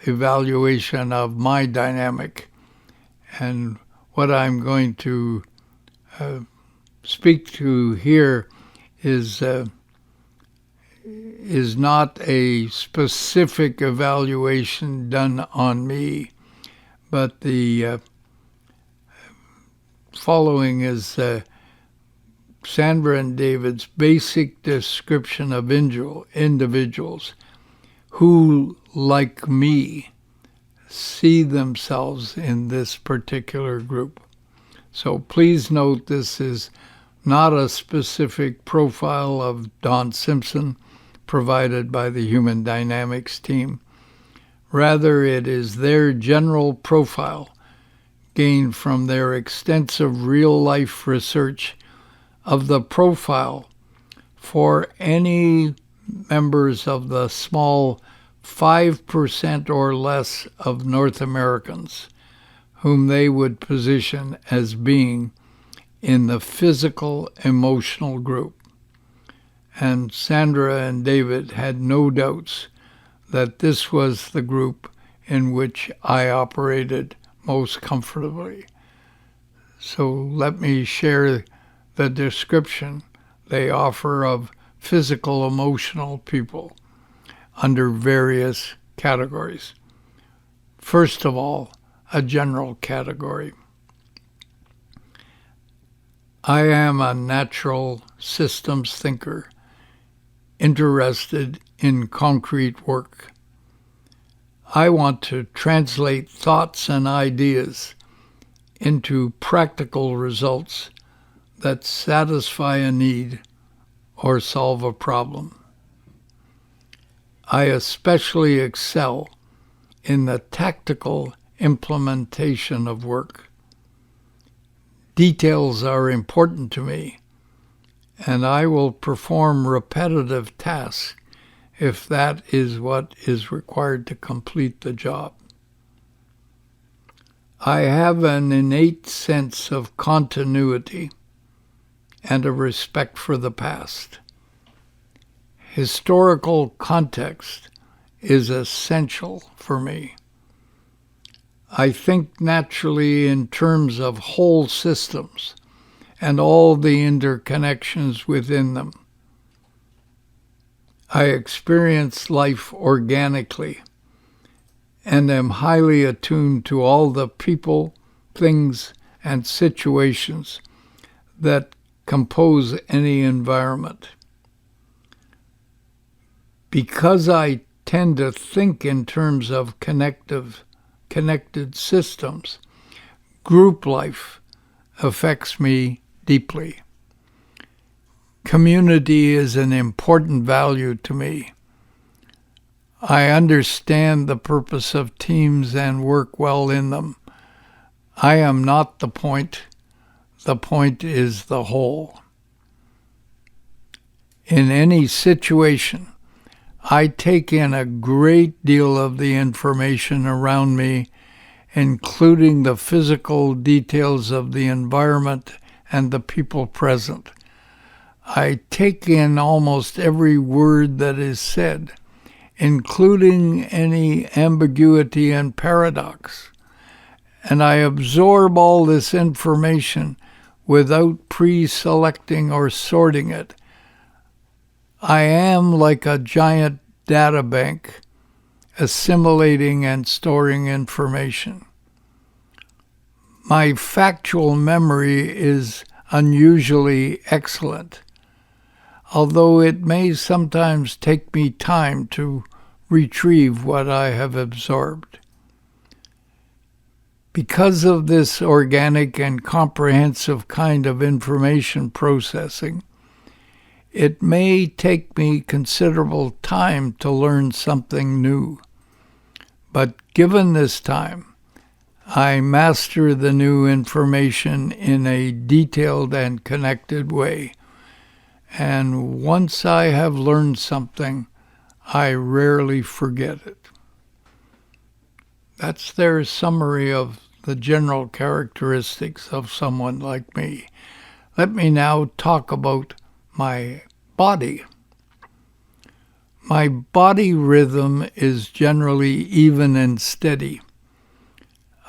A: evaluation of my dynamic. And what I'm going to speak to here is not a specific evaluation done on me, but the following is Sandra and David's basic description of individuals who, like me, see themselves in this particular group. So please note this is not a specific profile of Don Simson provided by the Human Dynamics team. Rather, it is their general profile gained from their extensive real-life research of the profile for any members of the small 5% or less of North Americans whom they would position as being in the physical emotional group. And Sandra and David had no doubts that this was the group in which I operated most comfortably. So let me share the description they offer of physical emotional people under various categories. First of all, a general category. I am a natural systems thinker, interested in concrete work. I want to translate thoughts and ideas into practical results that satisfy a need or solve a problem. I especially excel in the tactical implementation of work. Details are important to me, and I will perform repetitive tasks if that is what is required to complete the job. I have an innate sense of continuity and a respect for the past. Historical context is essential for me. I think naturally in terms of whole systems and all the interconnections within them. I experience life organically and am highly attuned to all the people, things, and situations that compose any environment. Because I tend to think in terms of connected systems, group life affects me deeply. Community is an important value to me. I understand the purpose of teams and work well in them. I am not the point is the whole. In any situation, I take in a great deal of the information around me, including the physical details of the environment and the people present. I take in almost every word that is said, including any ambiguity and paradox. And I absorb all this information without pre-selecting or sorting it. I am like a giant data bank, assimilating and storing information. My factual memory is unusually excellent, although it may sometimes take me time to retrieve what I have absorbed. Because of this organic and comprehensive kind of information processing, it may take me considerable time to learn something new. But given this time, I master the new information in a detailed and connected way. And once I have learned something, I rarely forget it. That's their summary of the general characteristics of someone like me. Let me now talk about my body. My body rhythm is generally even and steady.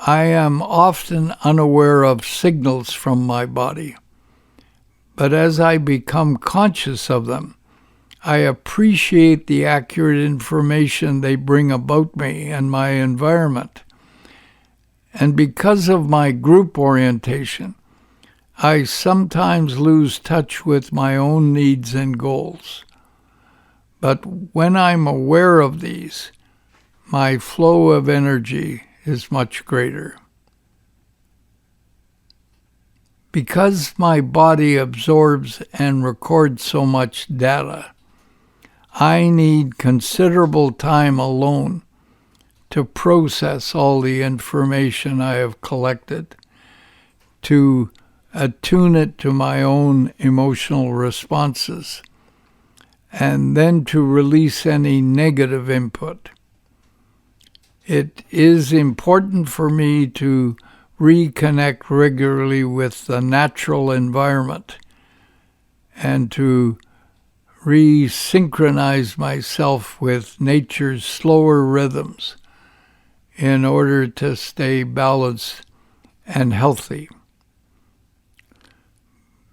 A: I am often unaware of signals from my body, but as I become conscious of them, I appreciate the accurate information they bring about me and my environment. And because of my group orientation, I sometimes lose touch with my own needs and goals. But when I'm aware of these, my flow of energy is much greater. Because my body absorbs and records so much data, I need considerable time alone to process all the information I have collected, to attune it to my own emotional responses, and then to release any negative input. It is important for me to reconnect regularly with the natural environment and to resynchronize myself with nature's slower rhythms in order to stay balanced and healthy.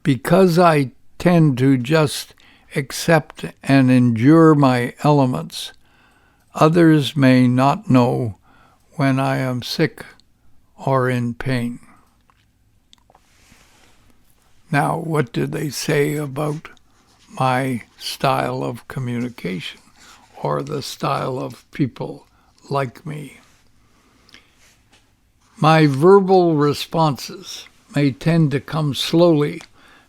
A: Because I tend to just accept and endure my elements, others may not know when I am sick or in pain. Now, what do they say about my style of communication or the style of people like me? My verbal responses may tend to come slowly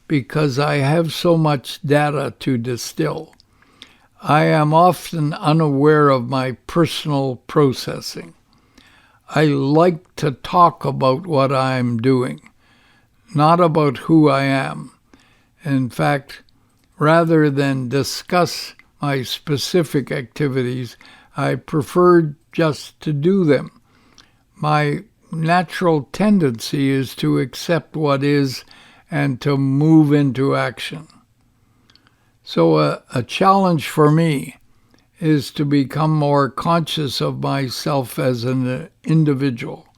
A: because I have so much data to distill. I am often unaware of my personal processing. I like to talk about what I'm doing, not about who I am. In fact, rather than discuss my specific activities, I prefer just to do them. My natural tendency is to accept what is and to move into action. So a challenge for me is to become more conscious of myself as an individual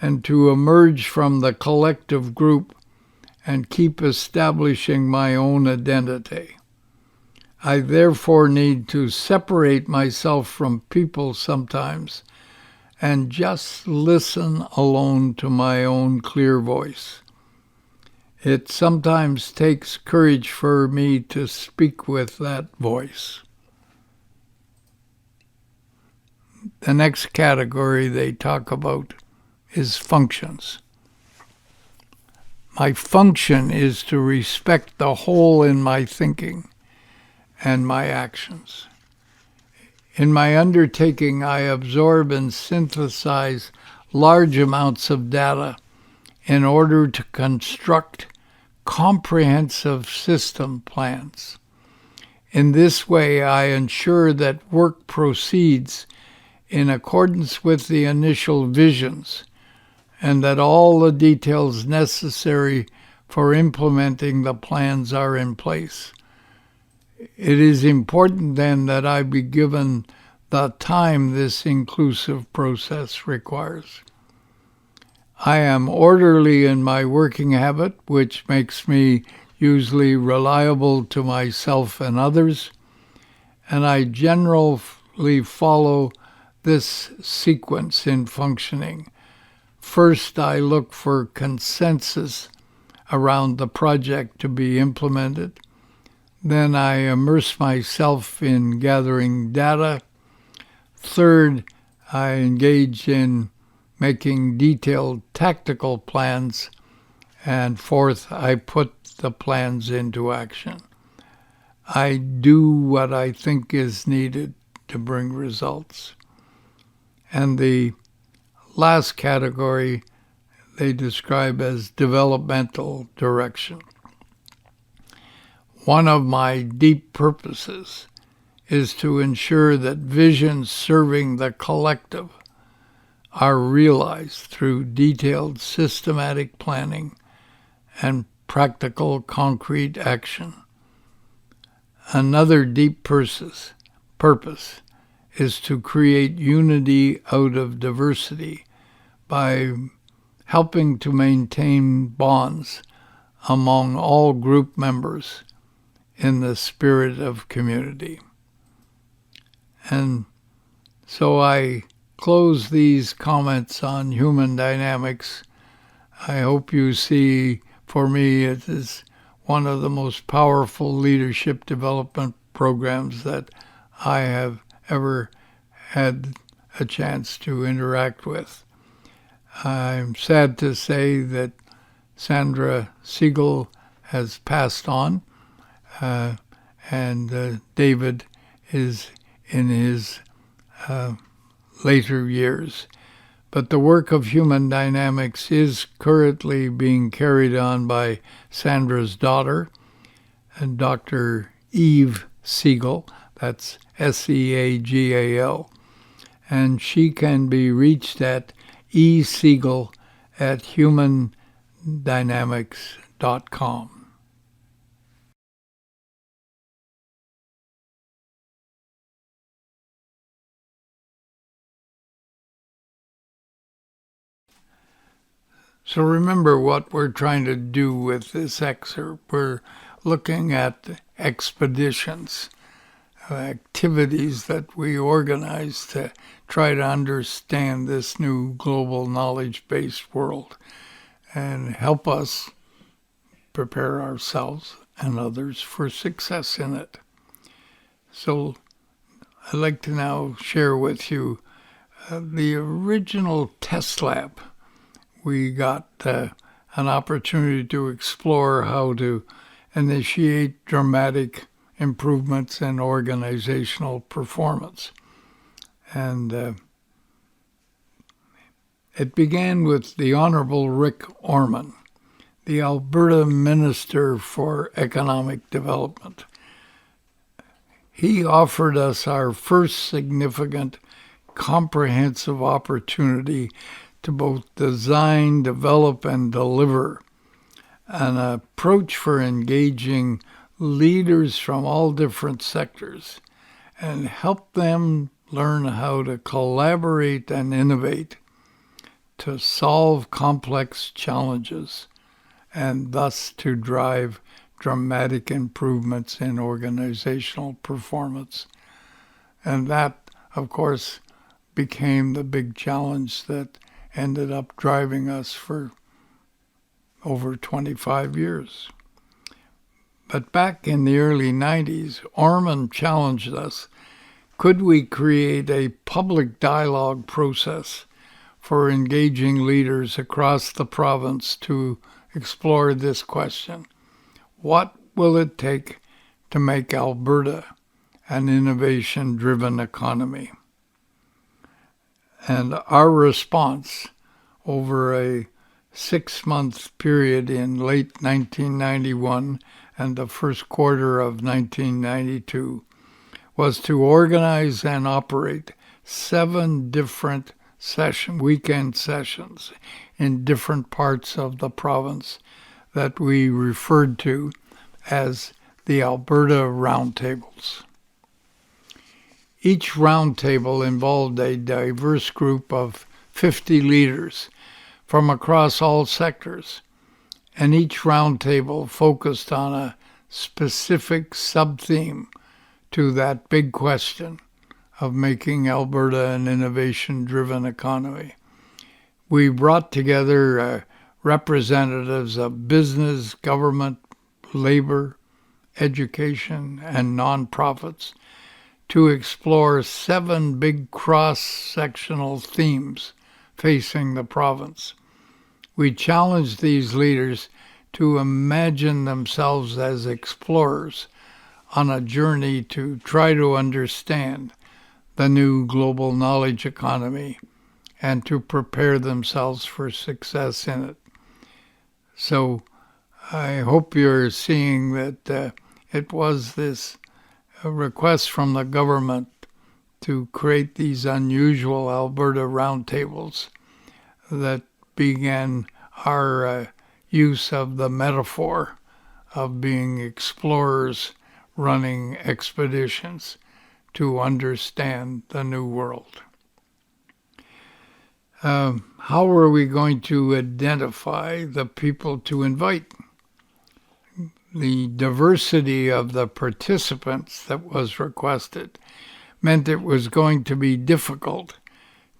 A: and to emerge from the collective group and keep establishing my own identity. I therefore need to separate myself from people sometimes and just listen alone to my own clear voice. It sometimes takes courage for me to speak with that voice. The next category they talk about is functions. My function is to respect the whole in my thinking and my actions. In my undertaking, I absorb and synthesize large amounts of data in order to construct comprehensive system plans. In this way, I ensure that work proceeds in accordance with the initial visions and that all the details necessary for implementing the plans are in place. It is important then that I be given the time this inclusive process requires. I am orderly in my working habit, which makes me usually reliable to myself and others, and I generally follow this sequence in functioning. First, I look for consensus around the project to be implemented. Then I immerse myself in gathering data. Third, I engage in making detailed tactical plans. And fourth, I put the plans into action. I do what I think is needed to bring results. And the last category they describe as developmental direction. One of my deep purposes is to ensure that visions serving the collective are realized through detailed systematic planning and practical concrete action. Another deep purpose is to create unity out of diversity by helping to maintain bonds among all group members in the spirit of community. And so I close these comments on human dynamics. I hope you see, for me, it is one of the most powerful leadership development programs that I have ever had a chance to interact with. I'm sad to say that Sandra Siegel has passed on, and David is in his later years. But the work of human dynamics is currently being carried on by Sandra's daughter, and Dr. Eve Seagal. That's Seagal. And she can be reached at eSeagal@humandynamics.com. So remember what we're trying to do with this excerpt. We're looking at expeditions, activities that we organize to try to understand this new global knowledge-based world and help us prepare ourselves and others for success in it. So I'd like to now share with you the original test lab. We got an opportunity to explore how to initiate dramatic improvements in organizational performance. And it began with the Honorable Rick Orman, the Alberta Minister for Economic Development. He offered us our first significant comprehensive opportunity to both design, develop, and deliver an approach for engaging leaders from all different sectors and help them learn how to collaborate and innovate to solve complex challenges and thus to drive dramatic improvements in organizational performance. And that, of course, became the big challenge that ended up driving us for over 25 years. But back in the early 90s, Orman challenged us, could we create a public dialogue process for engaging leaders across the province to explore this question? What will it take to make Alberta an innovation-driven economy? And our response over a 6-month period in late 1991 and the first quarter of 1992 was to organize and operate 7 different weekend sessions in different parts of the province that we referred to as the Alberta Roundtables. Each roundtable involved a diverse group of 50 leaders from across all sectors, and each roundtable focused on a specific sub-theme to that big question of making Alberta an innovation-driven economy. We brought together representatives of business, government, labor, education, and nonprofits to explore 7 big cross-sectional themes facing the province. We challenged these leaders to imagine themselves as explorers on a journey to try to understand the new global knowledge economy and to prepare themselves for success in it. So I hope you're seeing that it was this request from the government to create these unusual Alberta roundtables that began our use of the metaphor of being explorers running expeditions to understand the new world. How are we going to identify the people to invite? The diversity of the participants that was requested meant it was going to be difficult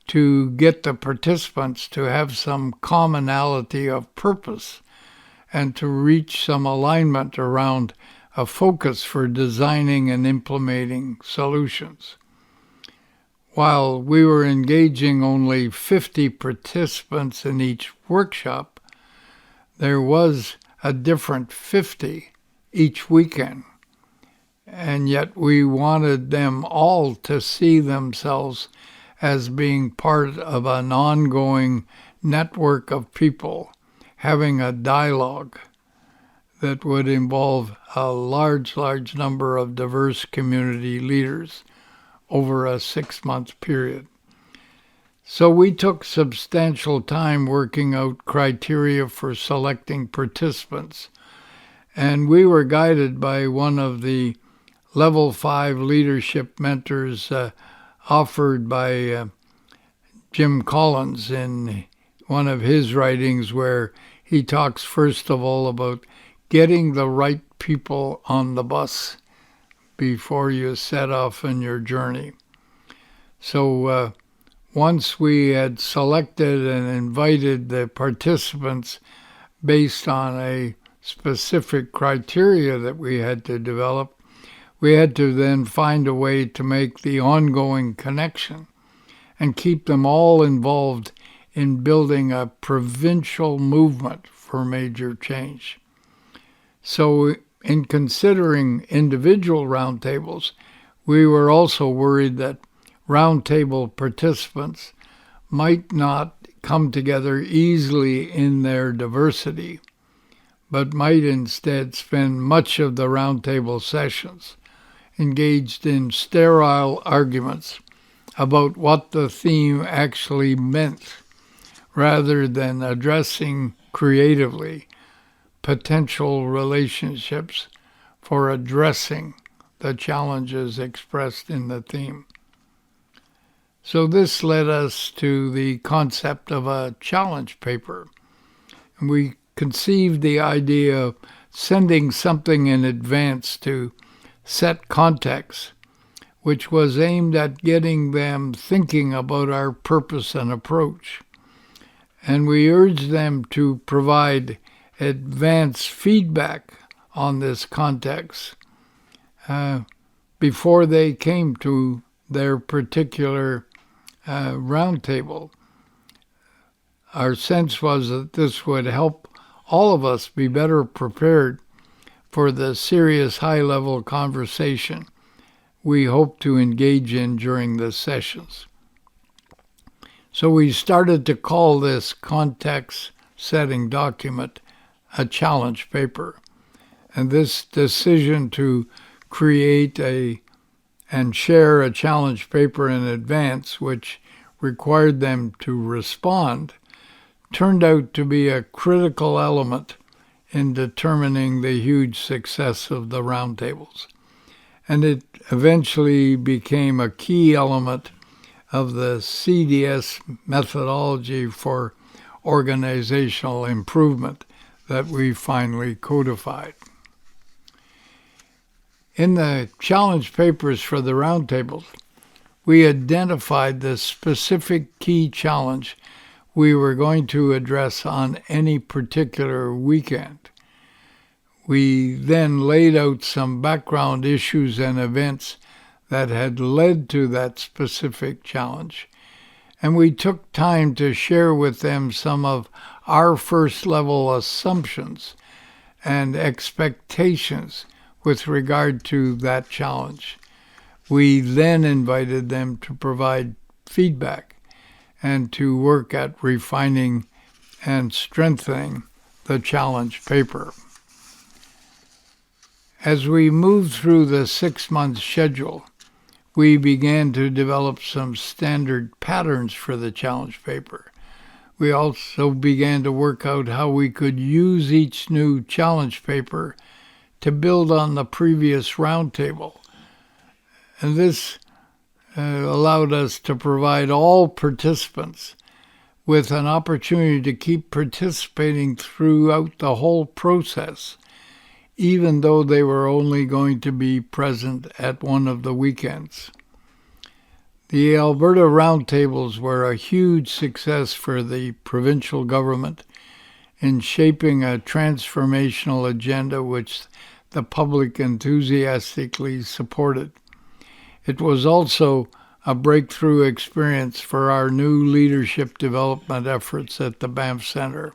A: to get the participants to have some commonality of purpose and to reach some alignment around a focus for designing and implementing solutions. While we were engaging only 50 participants in each workshop, there was a different 50 each weekend. And yet we wanted them all to see themselves as being part of an ongoing network of people having a dialogue that would involve a large number of diverse community leaders over a 6-month period. So we took substantial time working out criteria for selecting participants, and we were guided by one of the Level 5 leadership mentors offered by Jim Collins in one of his writings, where he talks first of all about getting the right people on the bus before you set off on your journey. So once we had selected and invited the participants based on a specific criteria that we had to develop, we had to then find a way to make the ongoing connection and keep them all involved in building a provincial movement for major change. So in considering individual roundtables, we were also worried that roundtable participants might not come together easily in their diversity, but might instead spend much of the roundtable sessions engaged in sterile arguments about what the theme actually meant, rather than addressing creatively potential relationships for addressing the challenges expressed in the theme. So this led us to the concept of a challenge paper. And we conceived the idea of sending something in advance to set context, which was aimed at getting them thinking about our purpose and approach. And we urged them to provide advance feedback on this context before they came to their particular roundtable. Our sense was that this would help all of us be better prepared for the serious high-level conversation we hope to engage in during the sessions. So we started to call this context-setting document a challenge paper. And this decision to create and share a challenge paper in advance, which required them to respond, turned out to be a critical element in determining the huge success of the roundtables. And it eventually became a key element of the CDS methodology for organizational improvement that we finally codified. In the challenge papers for the roundtables, we identified the specific key challenge we were going to address on any particular weekend. We then laid out some background issues and events that had led to that specific challenge, and we took time to share with them some of our first-level assumptions and expectations with regard to that challenge. We then invited them to provide feedback and to work at refining and strengthening the challenge paper. As we moved through the 6-month schedule, we began to develop some standard patterns for the challenge paper. We also began to work out how we could use each new challenge paper to build on the previous roundtable. And this allowed us to provide all participants with an opportunity to keep participating throughout the whole process, even though they were only going to be present at one of the weekends. The Alberta roundtables were a huge success for the provincial government in shaping a transformational agenda which the public enthusiastically supported. It was also a breakthrough experience for our new leadership development efforts at the Banff Centre.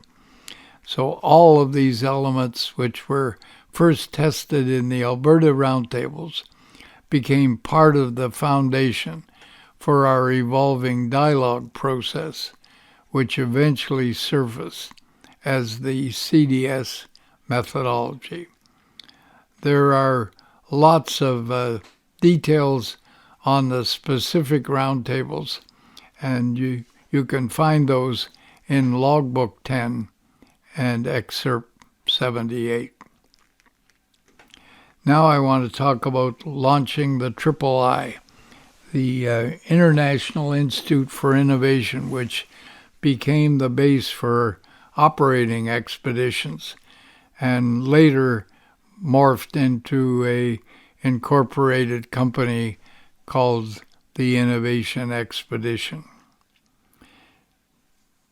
A: So all of these elements, which were first tested in the Alberta roundtables, became part of the foundation for our evolving dialogue process, which eventually surfaced as the CDS methodology. There are lots of details on the specific roundtables, and you can find those in Logbook 10 and Excerpt 78. Now I want to talk about launching the III, the International Institute for Innovation, which became the base for operating expeditions and later morphed into a incorporated company called the Innovation Expedition.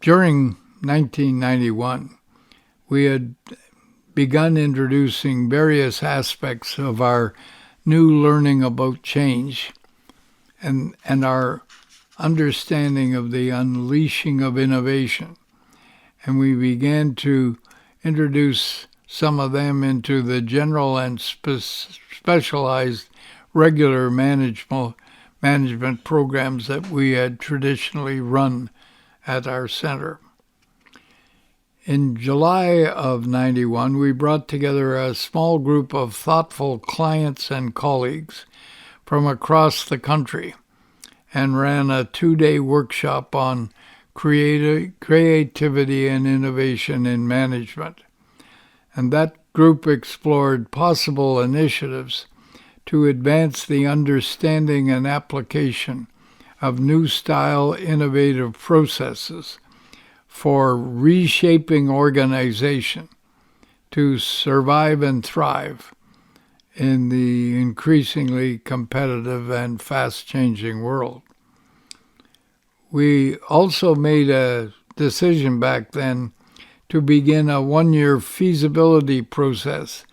A: During 1991, we had begun introducing various aspects of our new learning about change and our understanding of the unleashing of innovation. And we began to introduce some of them into the general and specialized regular management programs that we had traditionally run at our center. In July of 91, we brought together a small group of thoughtful clients and colleagues from across the country and ran a 2-day workshop on creativity and innovation in management. And that group explored possible initiatives to advance the understanding and application of new style innovative processes for reshaping organization to survive and thrive in the increasingly competitive and fast-changing world. We also made a decision back then to begin a 1-year feasibility process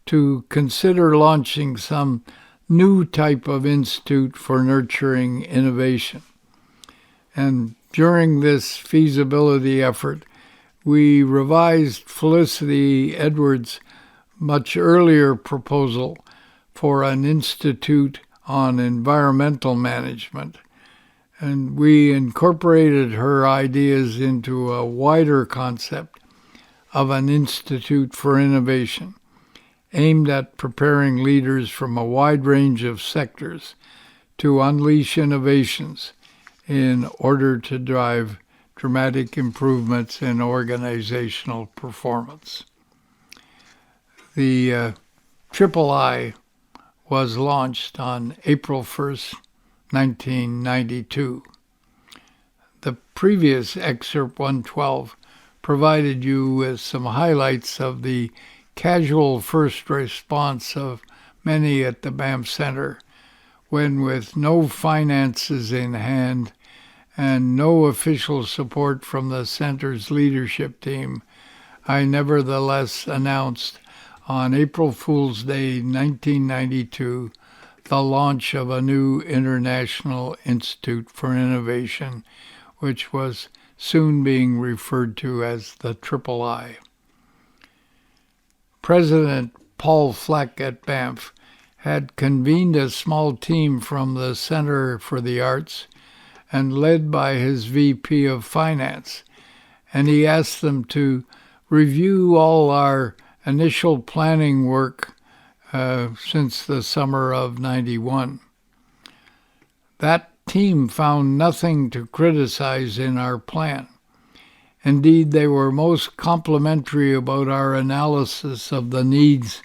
A: to consider launching some new type of institute for nurturing innovation. And during this feasibility effort, we revised Felicity Edwards' much earlier proposal for an institute on environmental management, and we incorporated her ideas into a wider concept of an institute for innovation, aimed at preparing leaders from a wide range of sectors to unleash innovations in order to drive dramatic improvements in organizational performance. The III was launched on April 1st, 1992. The previous Excerpt 112 provided you with some highlights of the casual first response of many at the Banff Center when, with no finances in hand and no official support from the center's leadership team, I nevertheless announced on April Fool's Day 1992 the launch of a new International Institute for Innovation, which was soon being referred to as the III. President Paul Fleck at Banff had convened a small team from the Center for the Arts and led by his VP of Finance, and he asked them to review all our initial planning work since the summer of 91. That team found nothing to criticize in our plan. Indeed, they were most complimentary about our analysis of the needs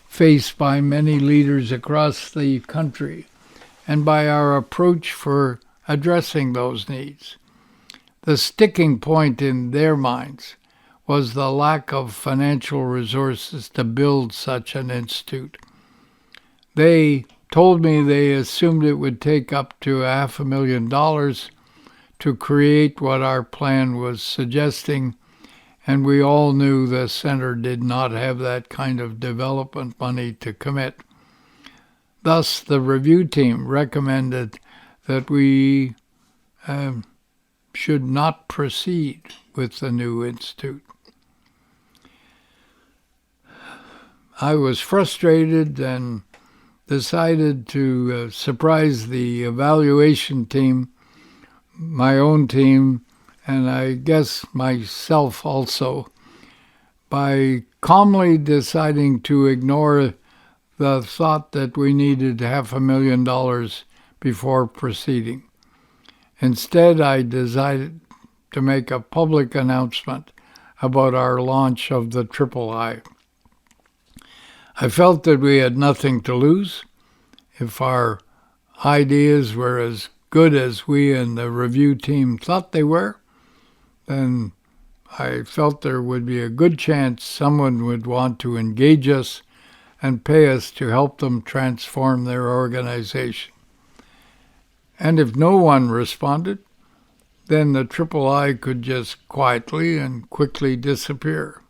A: faced by many leaders across the country and by our approach for addressing those needs. The sticking point in their minds was the lack of financial resources to build such an institute. They told me they assumed it would take up to $500,000 to create what our plan was suggesting, and we all knew the center did not have that kind of development money to commit. Thus, the review team recommended that we should not proceed with the new institute. I was frustrated and decided to surprise the evaluation team, my own team, and I guess myself also, by calmly deciding to ignore the thought that we needed $500,000 before proceeding. Instead, I decided to make a public announcement about our launch of the III. I felt that we had nothing to lose. If our ideas were as good as we and the review team thought they were, then I felt there would be a good chance someone would want to engage us and pay us to help them transform their organization. And if no one responded, then the III could just quietly and quickly disappear.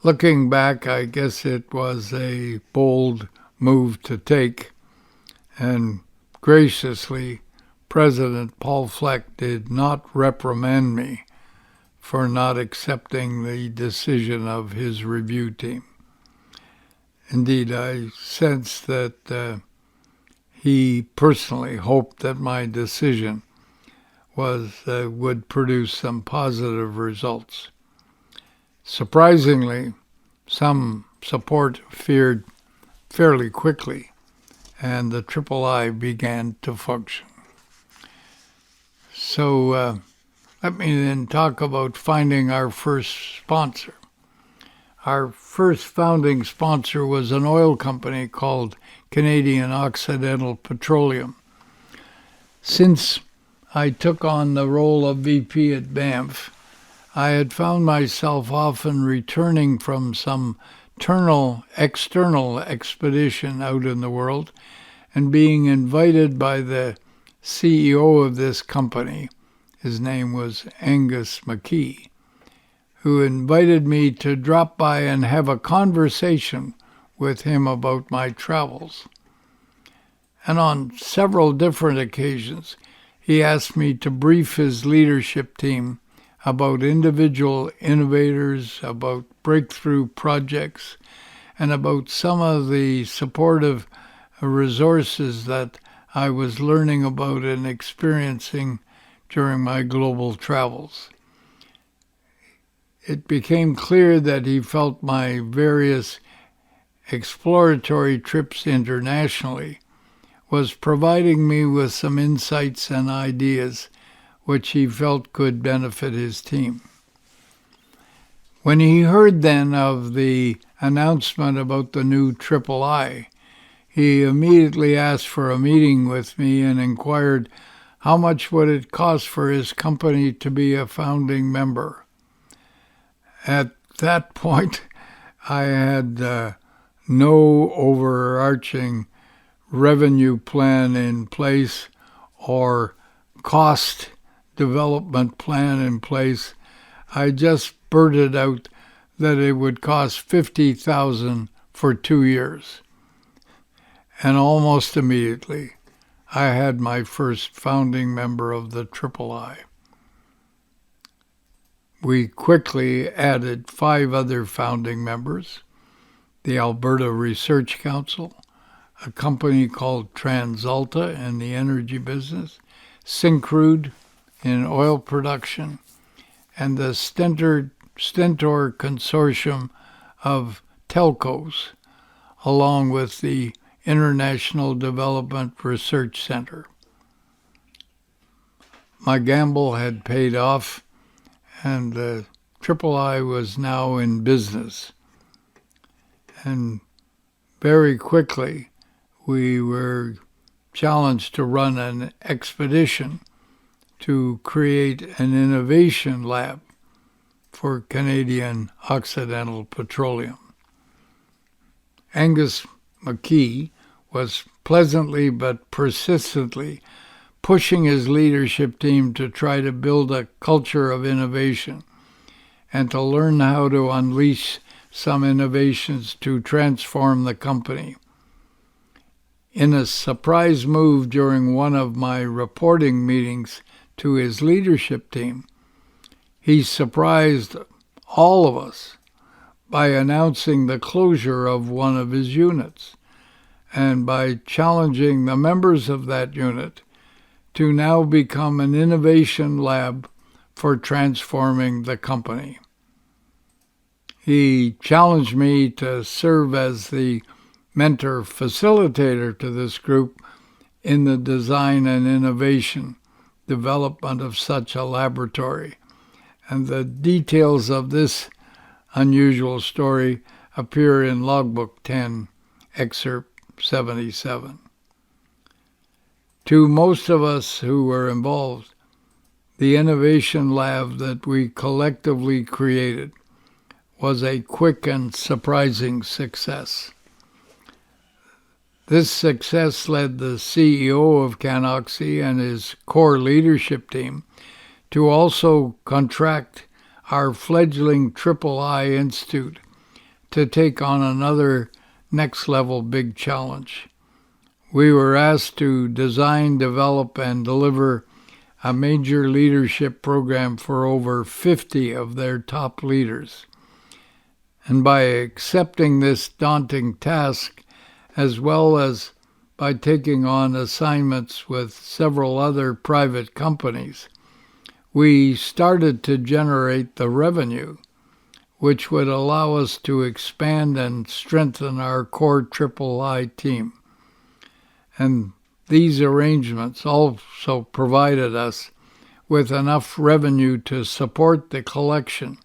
A: Looking back, I guess it was a bold move to take, and graciously, President Paul Fleck did not reprimand me for not accepting the decision of his review team. Indeed, I sensed that he personally hoped that my decision would produce some positive results. Surprisingly, some support appeared fairly quickly, and the III began to function. So let me then talk about finding our first sponsor. Our first founding sponsor was an oil company called Canadian Occidental Petroleum. Since I took on the role of VP at Banff, I had found myself often returning from some external expedition out in the world and being invited by the CEO of this company, his name was Angus McKee, who invited me to drop by and have a conversation with him about my travels. And on several different occasions, he asked me to brief his leadership team about individual innovators, about breakthrough projects, and about some of the supportive resources that I was learning about and experiencing during my global travels. It became clear that he felt my various exploratory trips internationally was providing me with some insights and ideas which he felt could benefit his team. When he heard then of the announcement about the new III, he immediately asked for a meeting with me and inquired how much would it cost for his company to be a founding member. At that point, I had no overarching revenue plan in place or cost development plan in place. I just blurted out that it would cost $50,000 for 2 years. And almost immediately, I had my first founding member of the III. We quickly added 5 other founding members: the Alberta Research Council, a company called TransAlta in the energy business, Syncrude in oil production, and the Stentor Consortium of telcos, along with the International Development Research Center. My gamble had paid off, and the III was now in business. And very quickly, we were challenged to run an expedition to create an innovation lab for Canadian Occidental Petroleum. Angus McKee was pleasantly but persistently pushing his leadership team to try to build a culture of innovation and to learn how to unleash some innovations to transform the company. In a surprise move during one of my reporting meetings to his leadership team, he surprised all of us by announcing the closure of one of his units and by challenging the members of that unit to now become an innovation lab for transforming the company. He challenged me to serve as the mentor facilitator to this group in the design and innovation development of such a laboratory. And the details of this unusual story appear in Logbook 10, Excerpt 77. To most of us who were involved, the innovation lab that we collectively created was a quick and surprising success. This success led the CEO of Canoxy and his core leadership team to also contract our fledgling III Institute to take on another next-level big challenge. We were asked to design, develop, and deliver a major leadership program for over 50 of their top leaders. And by accepting this daunting task, as well as by taking on assignments with several other private companies, we started to generate the revenue which would allow us to expand and strengthen our core III team. And these arrangements also provided us with enough revenue to support the collection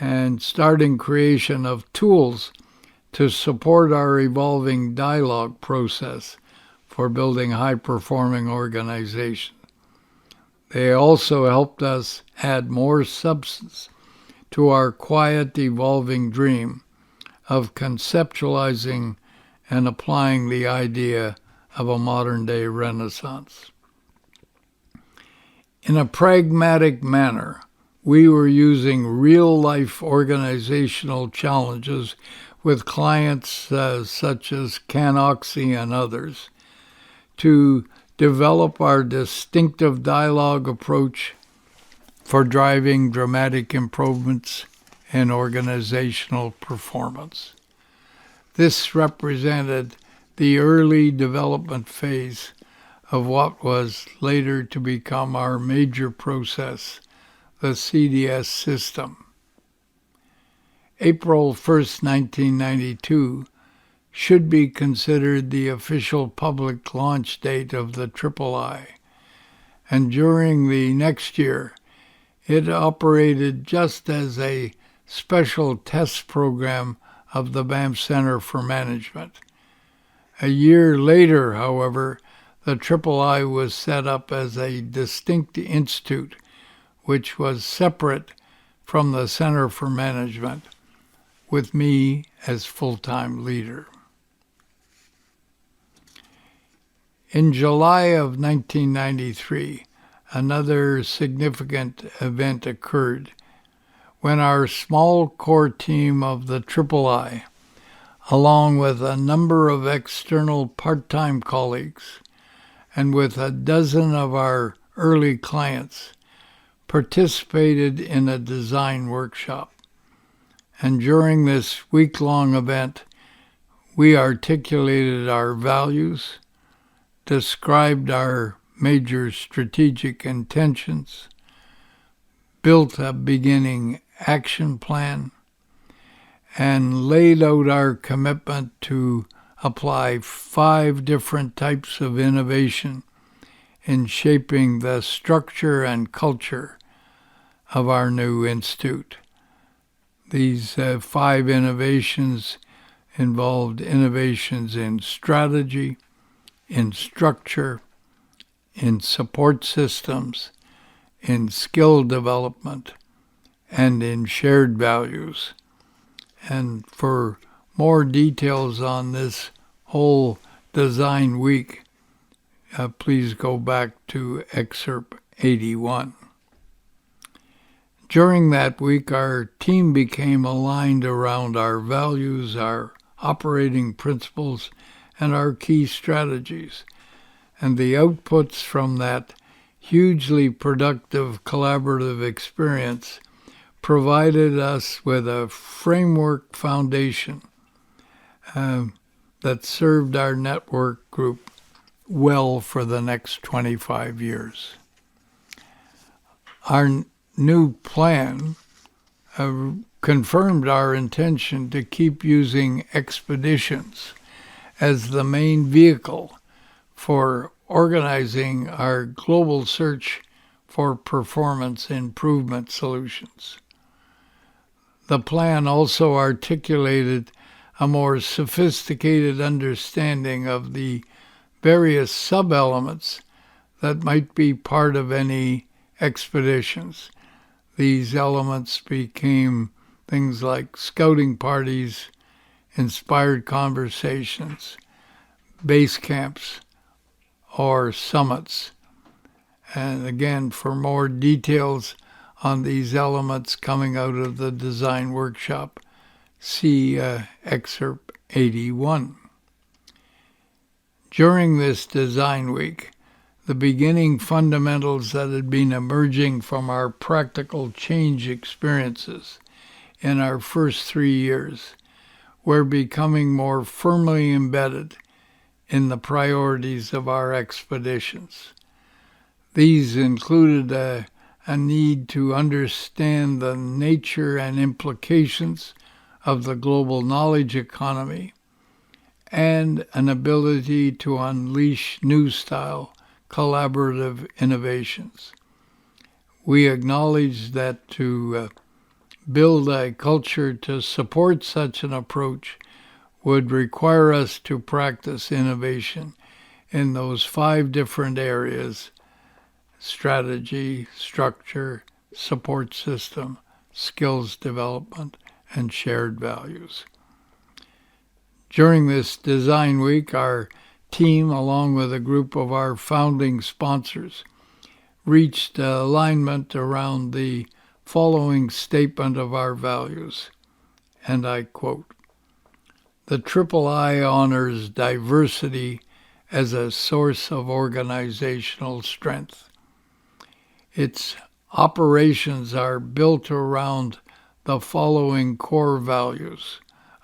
A: and starting creation of tools to support our evolving dialogue process for building high-performing organizations. They also helped us add more substance to our quiet, evolving dream of conceptualizing and applying the idea of a modern-day Renaissance. In a pragmatic manner, we were using real-life organizational challenges with clients such as Canoxy and others to develop our distinctive dialogue approach for driving dramatic improvements in organizational performance. This represented the early development phase of what was later to become our major process, the CDS system. April 1st, 1992 should be considered the official public launch date of the III, and during the next year, it operated just as a special test program of the Banff Center for Management. A year later, however, the III was set up as a distinct institute, which was separate from the Center for Management, with me as full-time leader. In July of 1993, another significant event occurred when our small core team of the III, along with a number of external part-time colleagues and with a dozen of our early clients, participated in a design workshop. And during this week-long event, we articulated our values, described our major strategic intentions, built a beginning action plan, and laid out our commitment to apply 5 different types of innovation in shaping the structure and culture of our new institute. These 5 innovations involved innovations in strategy, in structure, in support systems, in skill development, and in shared values. And for more details on this whole design week, please go back to Excerpt 81. During that week, our team became aligned around our values, our operating principles, and our key strategies. And the outputs from that hugely productive collaborative experience provided us with a framework foundation that served our network group well for the next 25 years. Our new plan confirmed our intention to keep using expeditions as the main vehicle for organizing our global search for performance improvement solutions. The plan also articulated a more sophisticated understanding of the various sub-elements that might be part of any expeditions. These elements became things like scouting parties, inspired conversations, base camps, or summits. And again, for more details on these elements coming out of the design workshop, see Excerpt 81. During this design week, the beginning fundamentals that had been emerging from our practical change experiences in our first 3 years were becoming more firmly embedded in the priorities of our expeditions. These included a need to understand the nature and implications of the global knowledge economy and an ability to unleash new style collaborative innovations. We acknowledge that to build a culture to support such an approach would require us to practice innovation in those 5 different areas: strategy, structure, support system, skills development, and shared values. During this design week, our team, along with a group of our founding sponsors, reached alignment around the following statement of our values, and I quote, "The III honors diversity as a source of organizational strength. Its operations are built around the following core values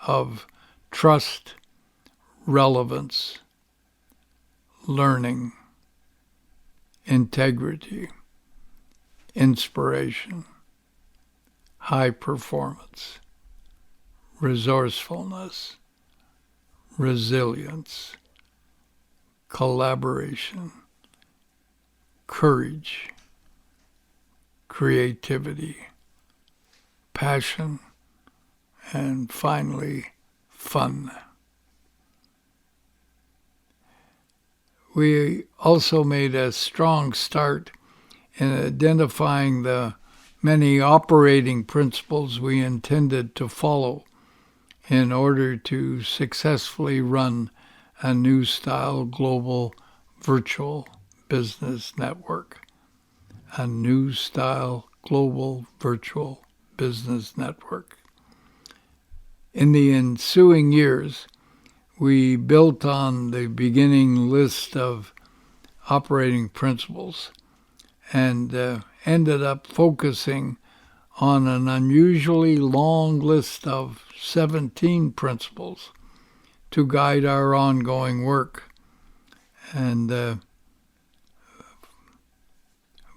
A: of trust, relevance, learning, integrity, inspiration, high performance, resourcefulness, resilience, collaboration, courage, creativity, passion, and finally, fun." We also made a strong start in identifying the many operating principles we intended to follow in order to successfully run a new style global virtual business network. A new style global virtual business network. In the ensuing years, we built on the beginning list of operating principles and ended up focusing on an unusually long list of 17 principles to guide our ongoing work. And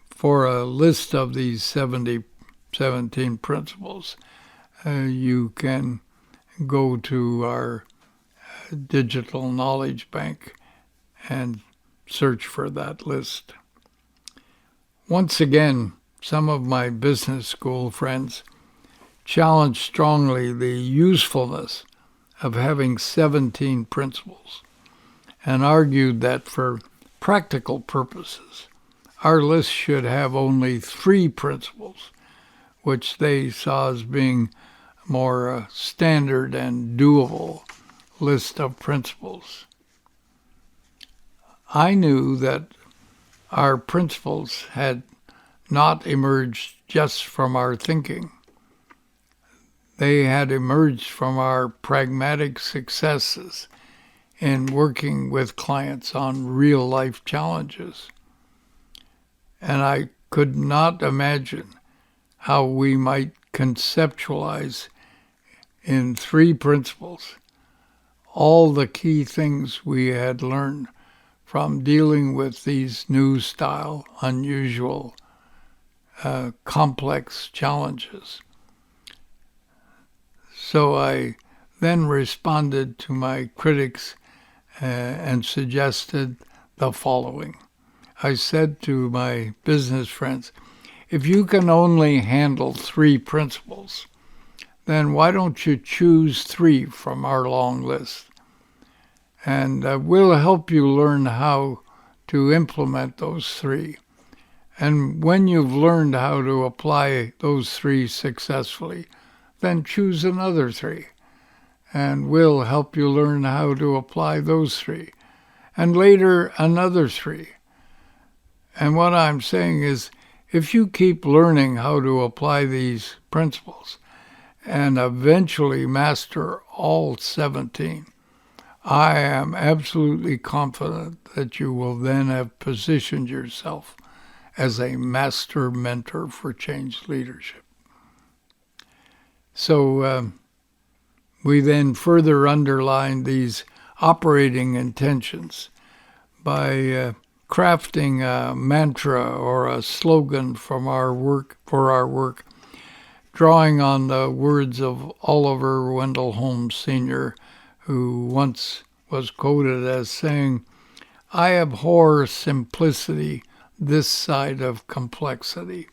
A: for a list of these 17 principles, you can go to our digital knowledge bank and search for that list. Once again, some of my business school friends challenged strongly the usefulness of having 17 principles and argued that for practical purposes, our list should have only 3 principles, which they saw as being more standard and doable list of principles. I knew that our principles had not emerged just from our thinking. They had emerged from our pragmatic successes in working with clients on real-life challenges. And I could not imagine how we might conceptualize in 3 principles all the key things we had learned from dealing with these new style, unusual, complex challenges. So I then responded to my critics and suggested the following. I said to my business friends, if you can only handle 3 principles, then why don't you choose 3 from our long list? And we'll help you learn how to implement those 3. And when you've learned how to apply those 3 successfully, then choose another 3. And we'll help you learn how to apply those 3. And later, another 3. And what I'm saying is, if you keep learning how to apply these principles and eventually master all 17, I am absolutely confident that you will then have positioned yourself as a master mentor for change leadership. So we then further underline these operating intentions by crafting a mantra or a slogan for our work, drawing on the words of Oliver Wendell Holmes Sr., who once was quoted as saying, "I abhor simplicity this side of complexity,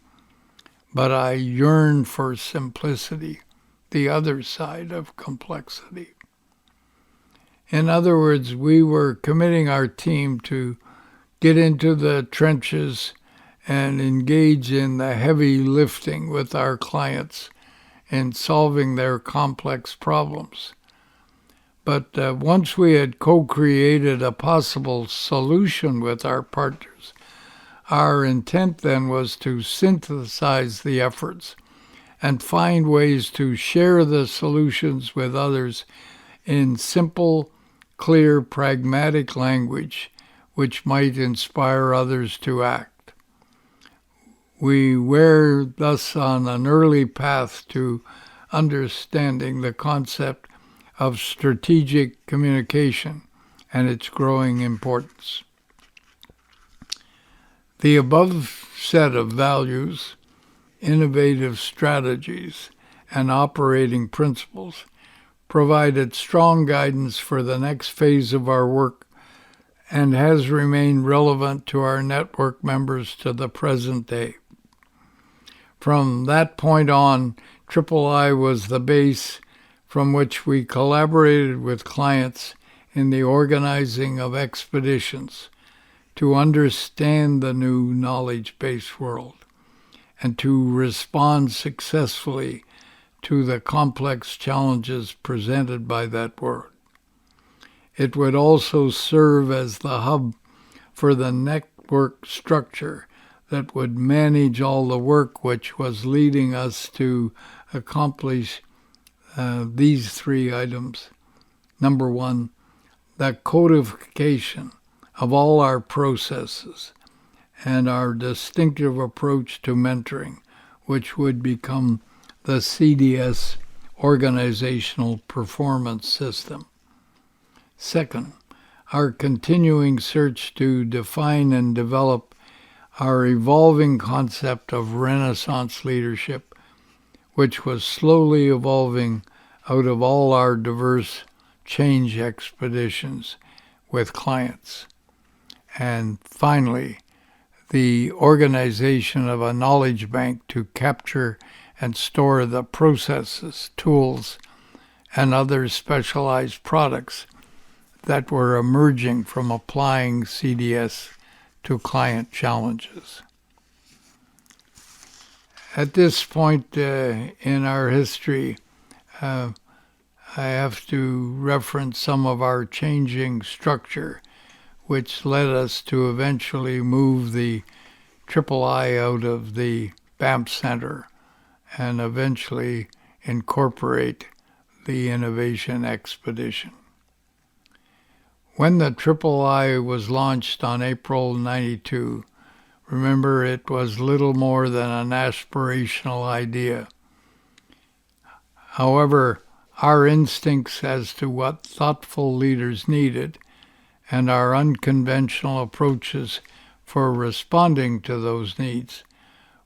A: but I yearn for simplicity the other side of complexity." In other words, we were committing our team to get into the trenches and engage in the heavy lifting with our clients in solving their complex problems. But once we had co-created a possible solution with our partners, our intent then was to synthesize the efforts and find ways to share the solutions with others in simple, clear, pragmatic language which might inspire others to act. We were thus on an early path to understanding the concept of strategic communication and its growing importance. The above set of values, innovative strategies, and operating principles provided strong guidance for the next phase of our work and has remained relevant to our network members to the present day. From that point on, III was the base from which we collaborated with clients in the organizing of expeditions to understand the new knowledge-based world and to respond successfully to the complex challenges presented by that world. It would also serve as the hub for the network structure that would manage all the work which was leading us to accomplish these 3 items. Number 1, the codification of all our processes and our distinctive approach to mentoring, which would become the CDS organizational performance system. Second, our continuing search to define and develop our evolving concept of Renaissance leadership, which was slowly evolving out of all our diverse change expeditions with clients. And finally, the organization of a knowledge bank to capture and store the processes, tools, and other specialized products that were emerging from applying CDS to client challenges. At this point in our history, I have to reference some of our changing structure, which led us to eventually move the III out of the Banff Center and eventually incorporate the Innovation Expedition. When the III was launched on April 92, remember it was little more than an aspirational idea. However, our instincts as to what thoughtful leaders needed and our unconventional approaches for responding to those needs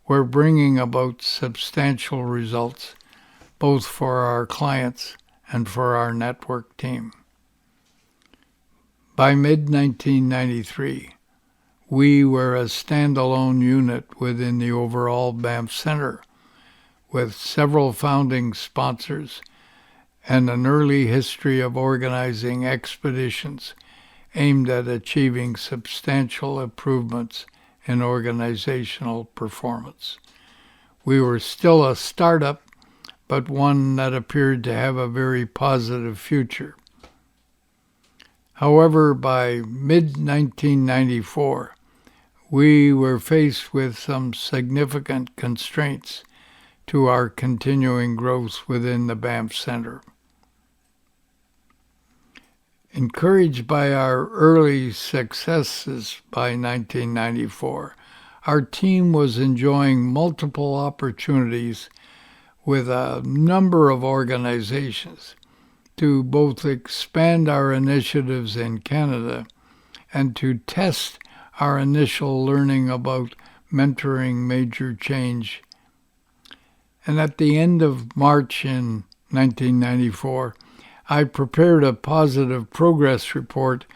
A: were bringing about substantial results, both for our clients and for our network team. By mid-1993, we were a standalone unit within the overall Banff Center, with several founding sponsors and an early history of organizing expeditions aimed at achieving substantial improvements in organizational performance. We were still a startup, but one that appeared to have a very positive future. However, by mid-1994, we were faced with some significant constraints to our continuing growth within the Banff Center. Encouraged by our early successes by 1994, our team was enjoying multiple opportunities with a number of organizations to both expand our initiatives in Canada and to test our initial learning about mentoring major change. And at the end of March in 1994, I prepared a positive progress report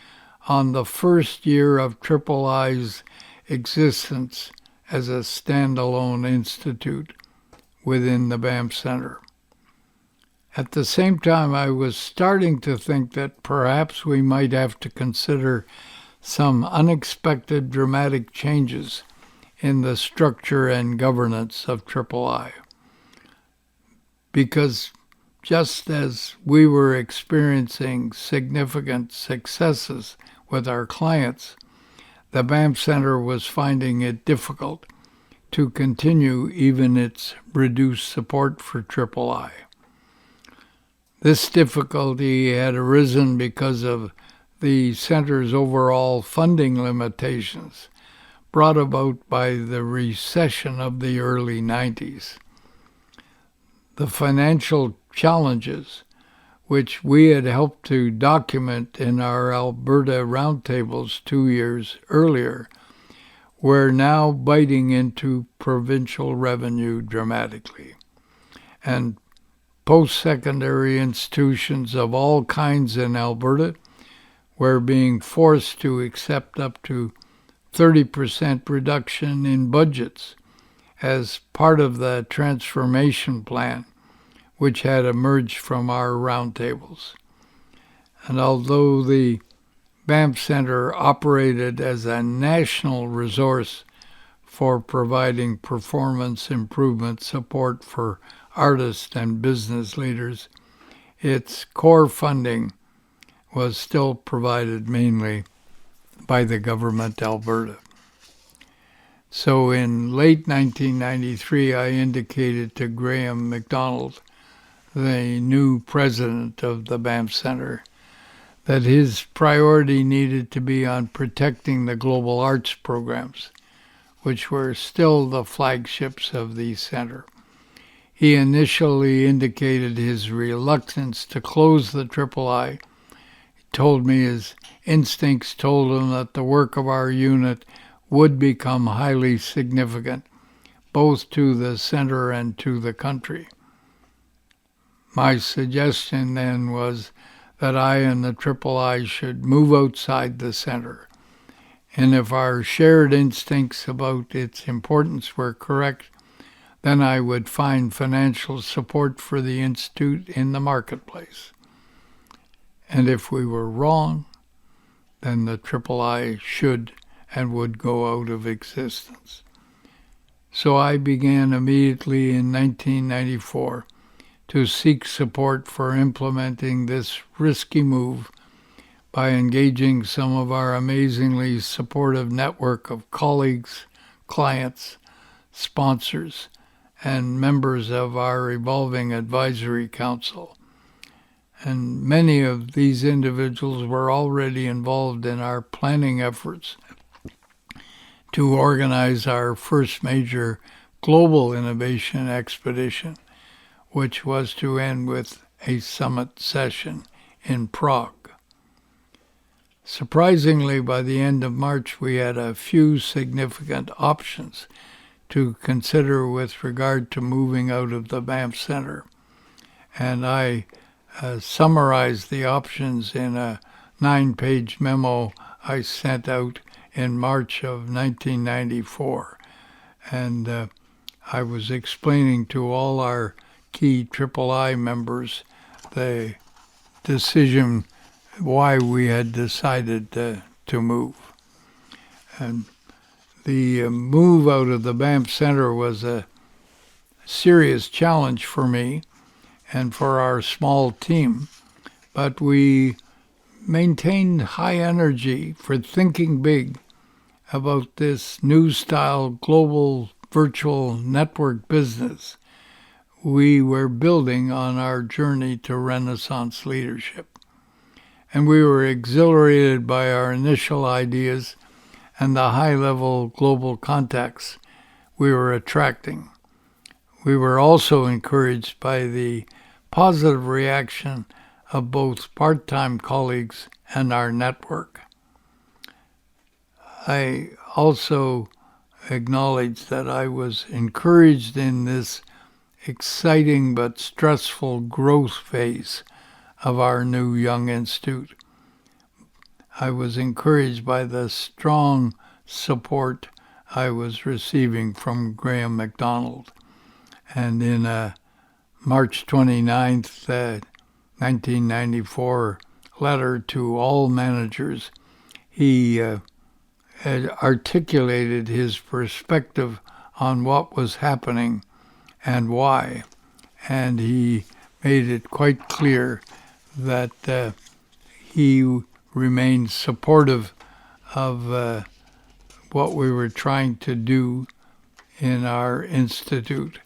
A: on the first year of III's existence as a standalone institute within the Banff Center. At the same time, I was starting to think that perhaps we might have to consider some unexpected dramatic changes in the structure and governance of III. Because just as we were experiencing significant successes with our clients, the Banff Center was finding it difficult to continue even its reduced support for III. This difficulty had arisen because of the center's overall funding limitations brought about by the recession of the early 90s. The financial challenges, which we had helped to document in our Alberta roundtables 2 years earlier, were now biting into provincial revenue dramatically. And post-secondary institutions of all kinds in Alberta were being forced to accept up to 30% reduction in budgets as part of the transformation plan which had emerged from our roundtables. And although the Banff Center operated as a national resource for providing performance improvement support for artists and business leaders, its core funding was still provided mainly by the government Alberta. So in late 1993, I indicated to Graham MacDonald, the new president of the Banff Center, that his priority needed to be on protecting the global arts programs, which were still the flagships of the center. He initially indicated his reluctance to close the III. He told me his instincts told him that the work of our unit would become highly significant, both to the center and to the country. My suggestion then was that I and the III should move outside the center, and if our shared instincts about its importance were correct, then I would find financial support for the Institute in the marketplace. And if we were wrong, then the III should and would go out of existence. So I began immediately in 1994 to seek support for implementing this risky move by engaging some of our amazingly supportive network of colleagues, clients, sponsors, and members of our evolving advisory council. And many of these individuals were already involved in our planning efforts to organize our first major global innovation expedition, which was to end with a summit session in Prague. Surprisingly, by the end of March, we had a few significant options to consider with regard to moving out of the Banff Center. and I summarized the options in a 9-page memo I sent out in March of 1994. And I was explaining to all our key III members the decision why we had decided to move. And the move out of the Banff Center was a serious challenge for me and for our small team, but we maintained high energy for thinking big about this new style global virtual network business we were building on our journey to Renaissance leadership. And we were exhilarated by our initial ideas and the high-level global contacts we were attracting. We were also encouraged by the positive reaction of both part-time colleagues and our network. I also acknowledge that I was encouraged in this exciting but stressful growth phase of our new Young Institute. I was encouraged by the strong support I was receiving from Graham MacDonald. And in a March 29th, 1994 letter to all managers, he had articulated his perspective on what was happening and why. And he made it quite clear that he remained supportive of what we were trying to do in our institute,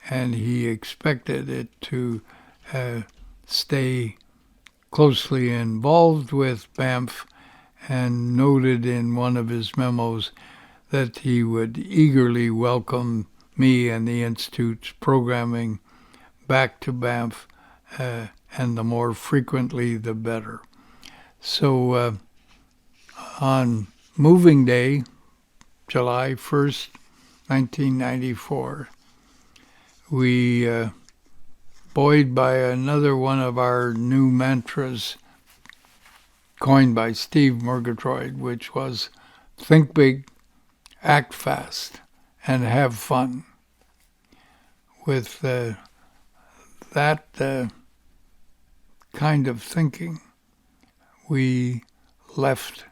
A: and he expected it to stay closely involved with Banff, and noted in one of his memos that he would eagerly welcome me and the Institute's programming back to Banff, and the more frequently the better. So on moving day, July 1st, 1994, we, buoyed by another one of our new mantras coined by Steve Murgatroyd, which was think big, act fast, and have fun. With that kind of thinking, we left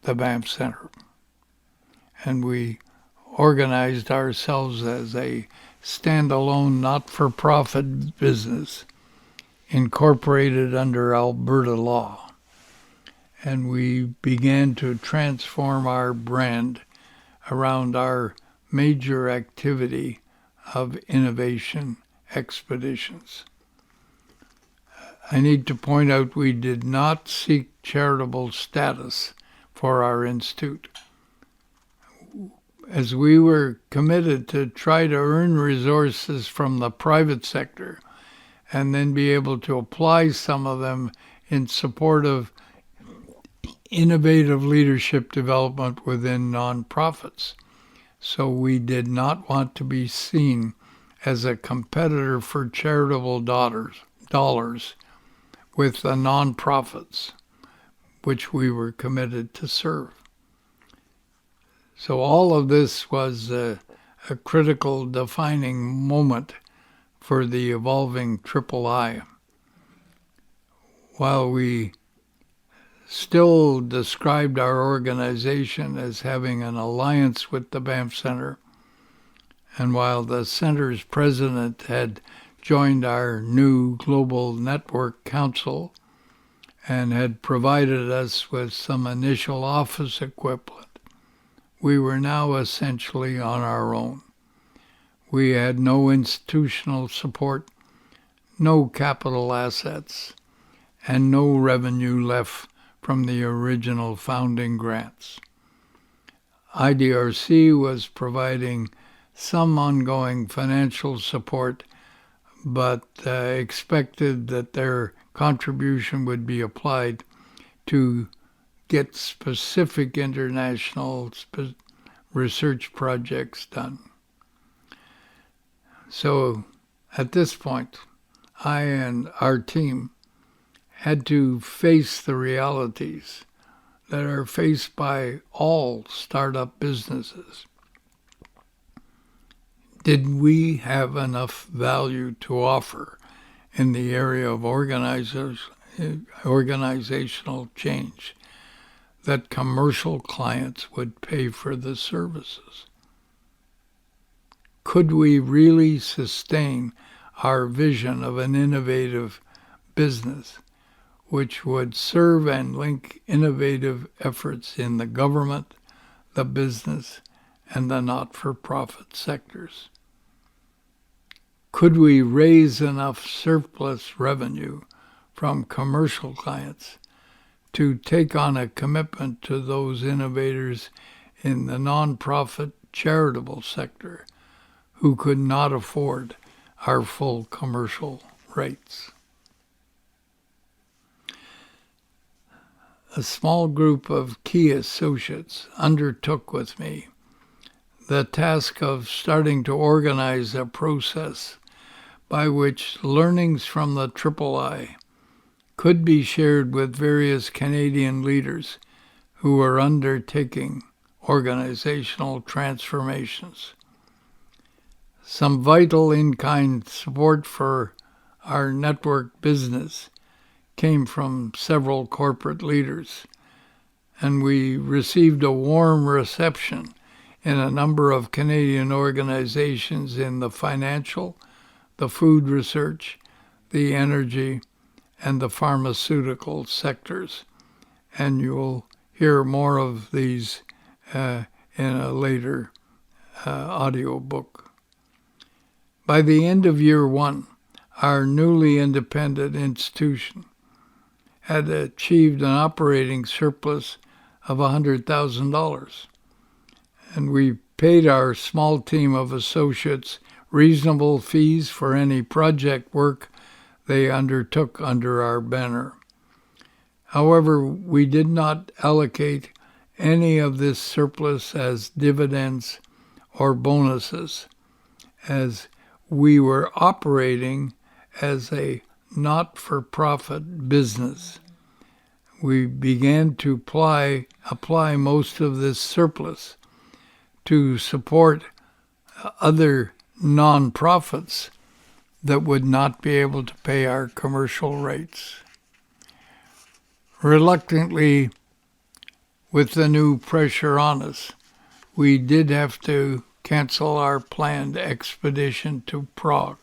A: the Banff Center, and we organized ourselves as a standalone not-for-profit business incorporated under Alberta law. And we began to transform our brand around our major activity of innovation expeditions. I need to point out we did not seek charitable status for our institute, as we were committed to try to earn resources from the private sector and then be able to apply some of them in support of innovative leadership development within nonprofits. So we did not want to be seen as a competitor for charitable dollars with the nonprofits, which we were committed to serve. So all of this was a critical defining moment for the evolving III. While we still described our organization as having an alliance with the Banff Center, and while the center's president had joined our new Global Network Council and had provided us with some initial office equipment, we were now essentially on our own. We had no institutional support, no capital assets, and no revenue left from the original founding grants. IDRC was providing some ongoing financial support, but expected that their contribution would be applied to get specific international research projects done. So at this point, I and our team had to face the realities that are faced by all startup businesses. Did we have enough value to offer in the area of organizational change that commercial clients would pay for the services? Could we really sustain our vision of an innovative business which would serve and link innovative efforts in the government, the business, and the not-for-profit sectors? Could we raise enough surplus revenue from commercial clients to take on a commitment to those innovators in the nonprofit charitable sector who could not afford our full commercial rates? A small group of key associates undertook with me the task of starting to organize a process by which learnings from the III could be shared with various Canadian leaders who were undertaking organizational transformations. Some vital in-kind support for our network business came from several corporate leaders, and we received a warm reception in a number of Canadian organizations in the financial, the food research, the energy, and the pharmaceutical sectors. And you'll hear more of these in a later audio book. By the end of year one, our newly independent institution had achieved an operating surplus of $100,000. And we paid our small team of associates reasonable fees for any project work they undertook under our banner. However, we did not allocate any of this surplus as dividends or bonuses, as we were operating as a not-for-profit business. We began to apply most of this surplus to support other nonprofits that would not be able to pay our commercial rates. Reluctantly, with the new pressure on us, we did have to cancel our planned expedition to Prague.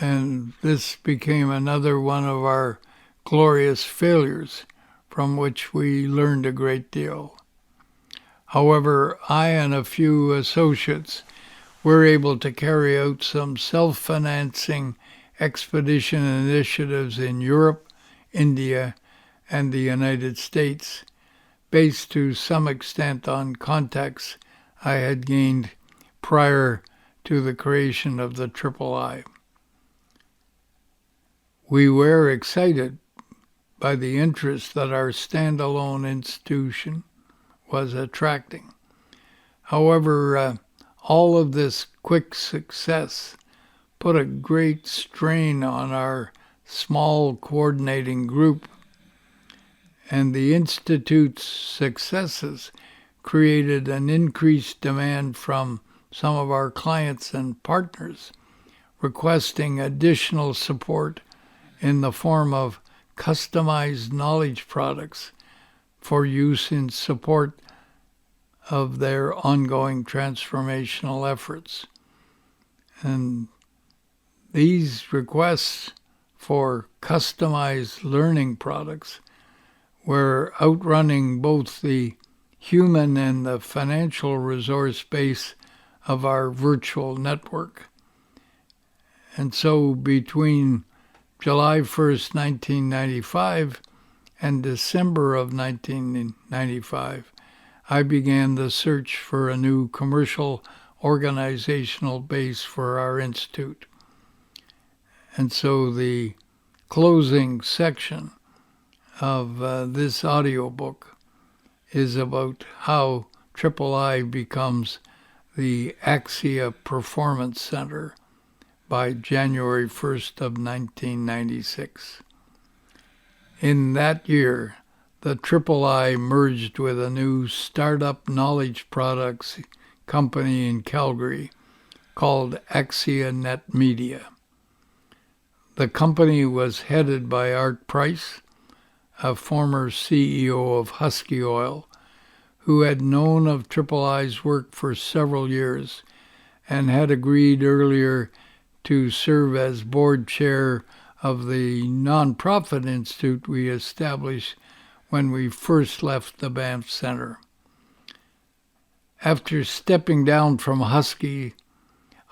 A: And this became another one of our glorious failures from which we learned a great deal. However, I and a few associates were able to carry out some self-financing expedition initiatives in Europe, India, and the United States, based to some extent on contacts I had gained prior to the creation of the III. We were excited by the interest that our standalone institution was attracting. However, all of this quick success put a great strain on our small coordinating group, and the Institute's successes created an increased demand from some of our clients and partners, requesting additional support in the form of customized knowledge products for use in support of their ongoing transformational efforts. And these requests for customized learning products were outrunning both the human and the financial resource base of our virtual network. And so between July 1st, 1995 and December of 1995, I began the search for a new commercial organizational base for our institute. And so the closing section of this audiobook is about how III becomes the Axia Performance Center by January 1st of 1996. In that year, the III merged with a new startup knowledge products company in Calgary called Axia Net Media. The company was headed by Art Price, a former CEO of Husky Oil, who had known of III's work for several years and had agreed earlier to serve as board chair of the nonprofit institute we established when we first left the Banff Center. After stepping down from Husky,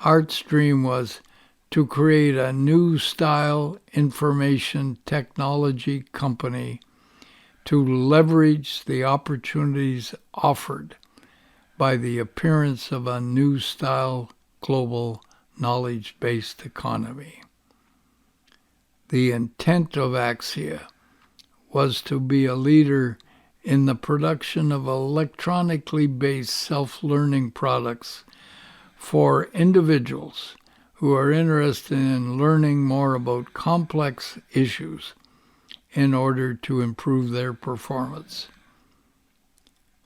A: Art's dream was to create a new style information technology company to leverage the opportunities offered by the appearance of a new style global knowledge-based economy. The intent of Axia was to be a leader in the production of electronically based self-learning products for individuals who are interested in learning more about complex issues in order to improve their performance.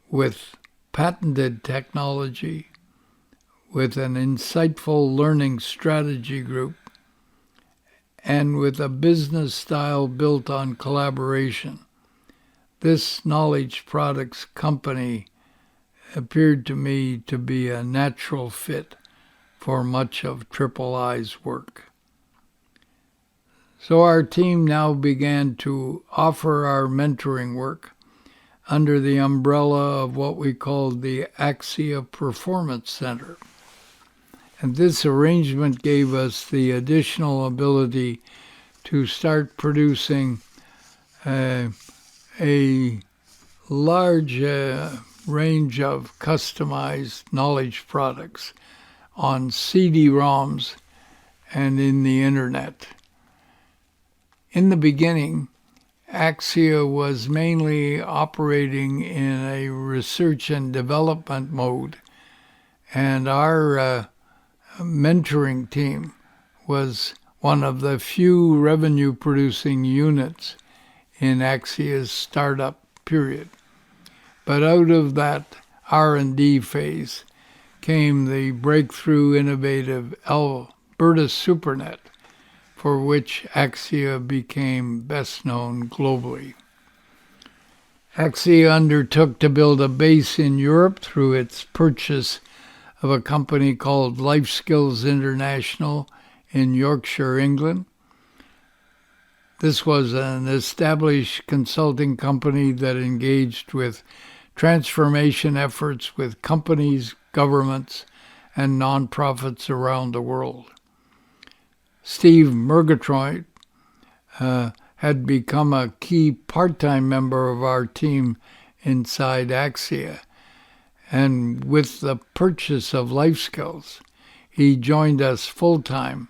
A: With patented technology, with an insightful learning strategy group, and with a business style built on collaboration, this knowledge products company appeared to me to be a natural fit for much of III's work. So our team now began to offer our mentoring work under the umbrella of what we called the Axia Performance Center. And this arrangement gave us the additional ability to start producing a large range of customized knowledge products on CD-ROMs and in the internet. In the beginning, Axia was mainly operating in a research and development mode, and our mentoring team was one of the few revenue-producing units in Axia's startup period. But out of that R&D phase came the breakthrough innovative Alberta SuperNet, for which Axia became best known globally. Axia undertook to build a base in Europe through its purchase of a company called Life Skills International in Yorkshire, England. This was an established consulting company that engaged with transformation efforts with companies, governments, and nonprofits around the world. Steve Murgatroyd had become a key part-time member of our team inside Axia, and with the purchase of Life Skills, he joined us full-time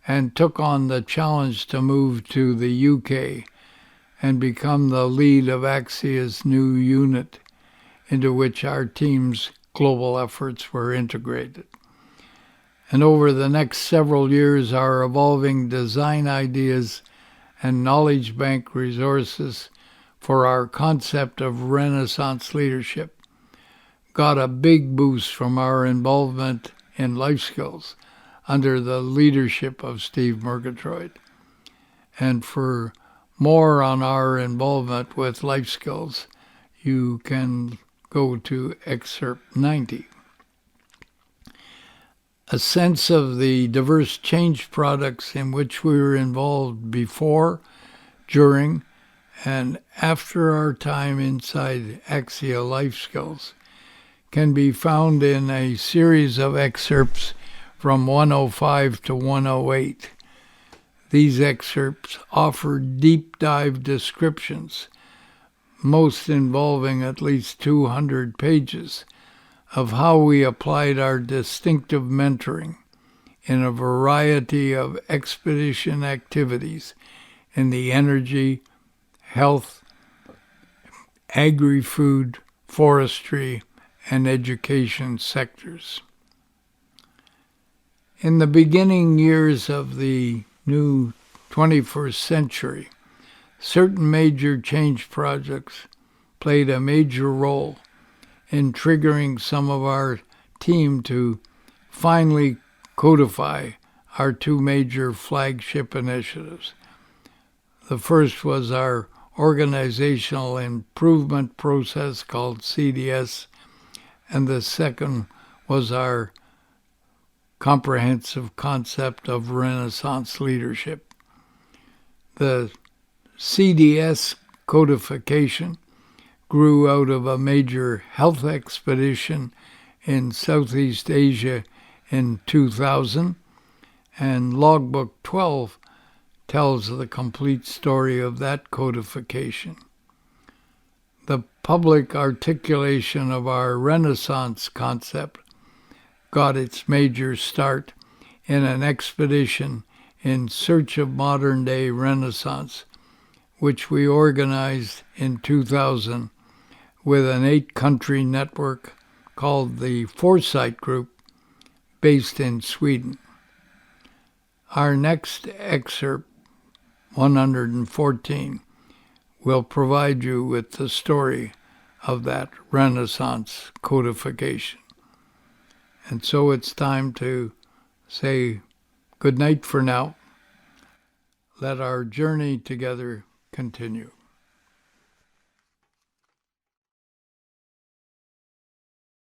A: and took on the challenge to move to the UK and become the lead of Axia's new unit, into which our team's global efforts were integrated. And over the next several years, our evolving design ideas and knowledge bank resources for our concept of Renaissance leadership got a big boost from our involvement in Life Skills under the leadership of Steve Murgatroyd. And for more on our involvement with Life Skills, you can go to Excerpt 90. A sense of the diverse change products in which we were involved before, during, and after our time inside Axia Life Skills can be found in a series of excerpts from 105 to 108. These excerpts offer deep dive descriptions, most involving at least 200 pages, of how we applied our distinctive mentoring in a variety of expedition activities in the energy, health, agri-food, forestry, and education sectors. In the beginning years of the new 21st century, certain major change projects played a major role in triggering some of our team to finally codify our two major flagship initiatives. The first was our organizational improvement process called CDS, and the second was our comprehensive concept of Renaissance leadership. The CDS codification grew out of a major health expedition in Southeast Asia in 2000, and Logbook 12 tells the complete story of that codification. The public articulation of our Renaissance concept got its major start in an expedition in search of modern-day Renaissance, which we organized in 2000 with an 8-country network called the Foresight Group, based in Sweden. Our next excerpt, 114, will provide you with the story of that Renaissance codification. And so it's time to say good night for now. Let our journey together continue.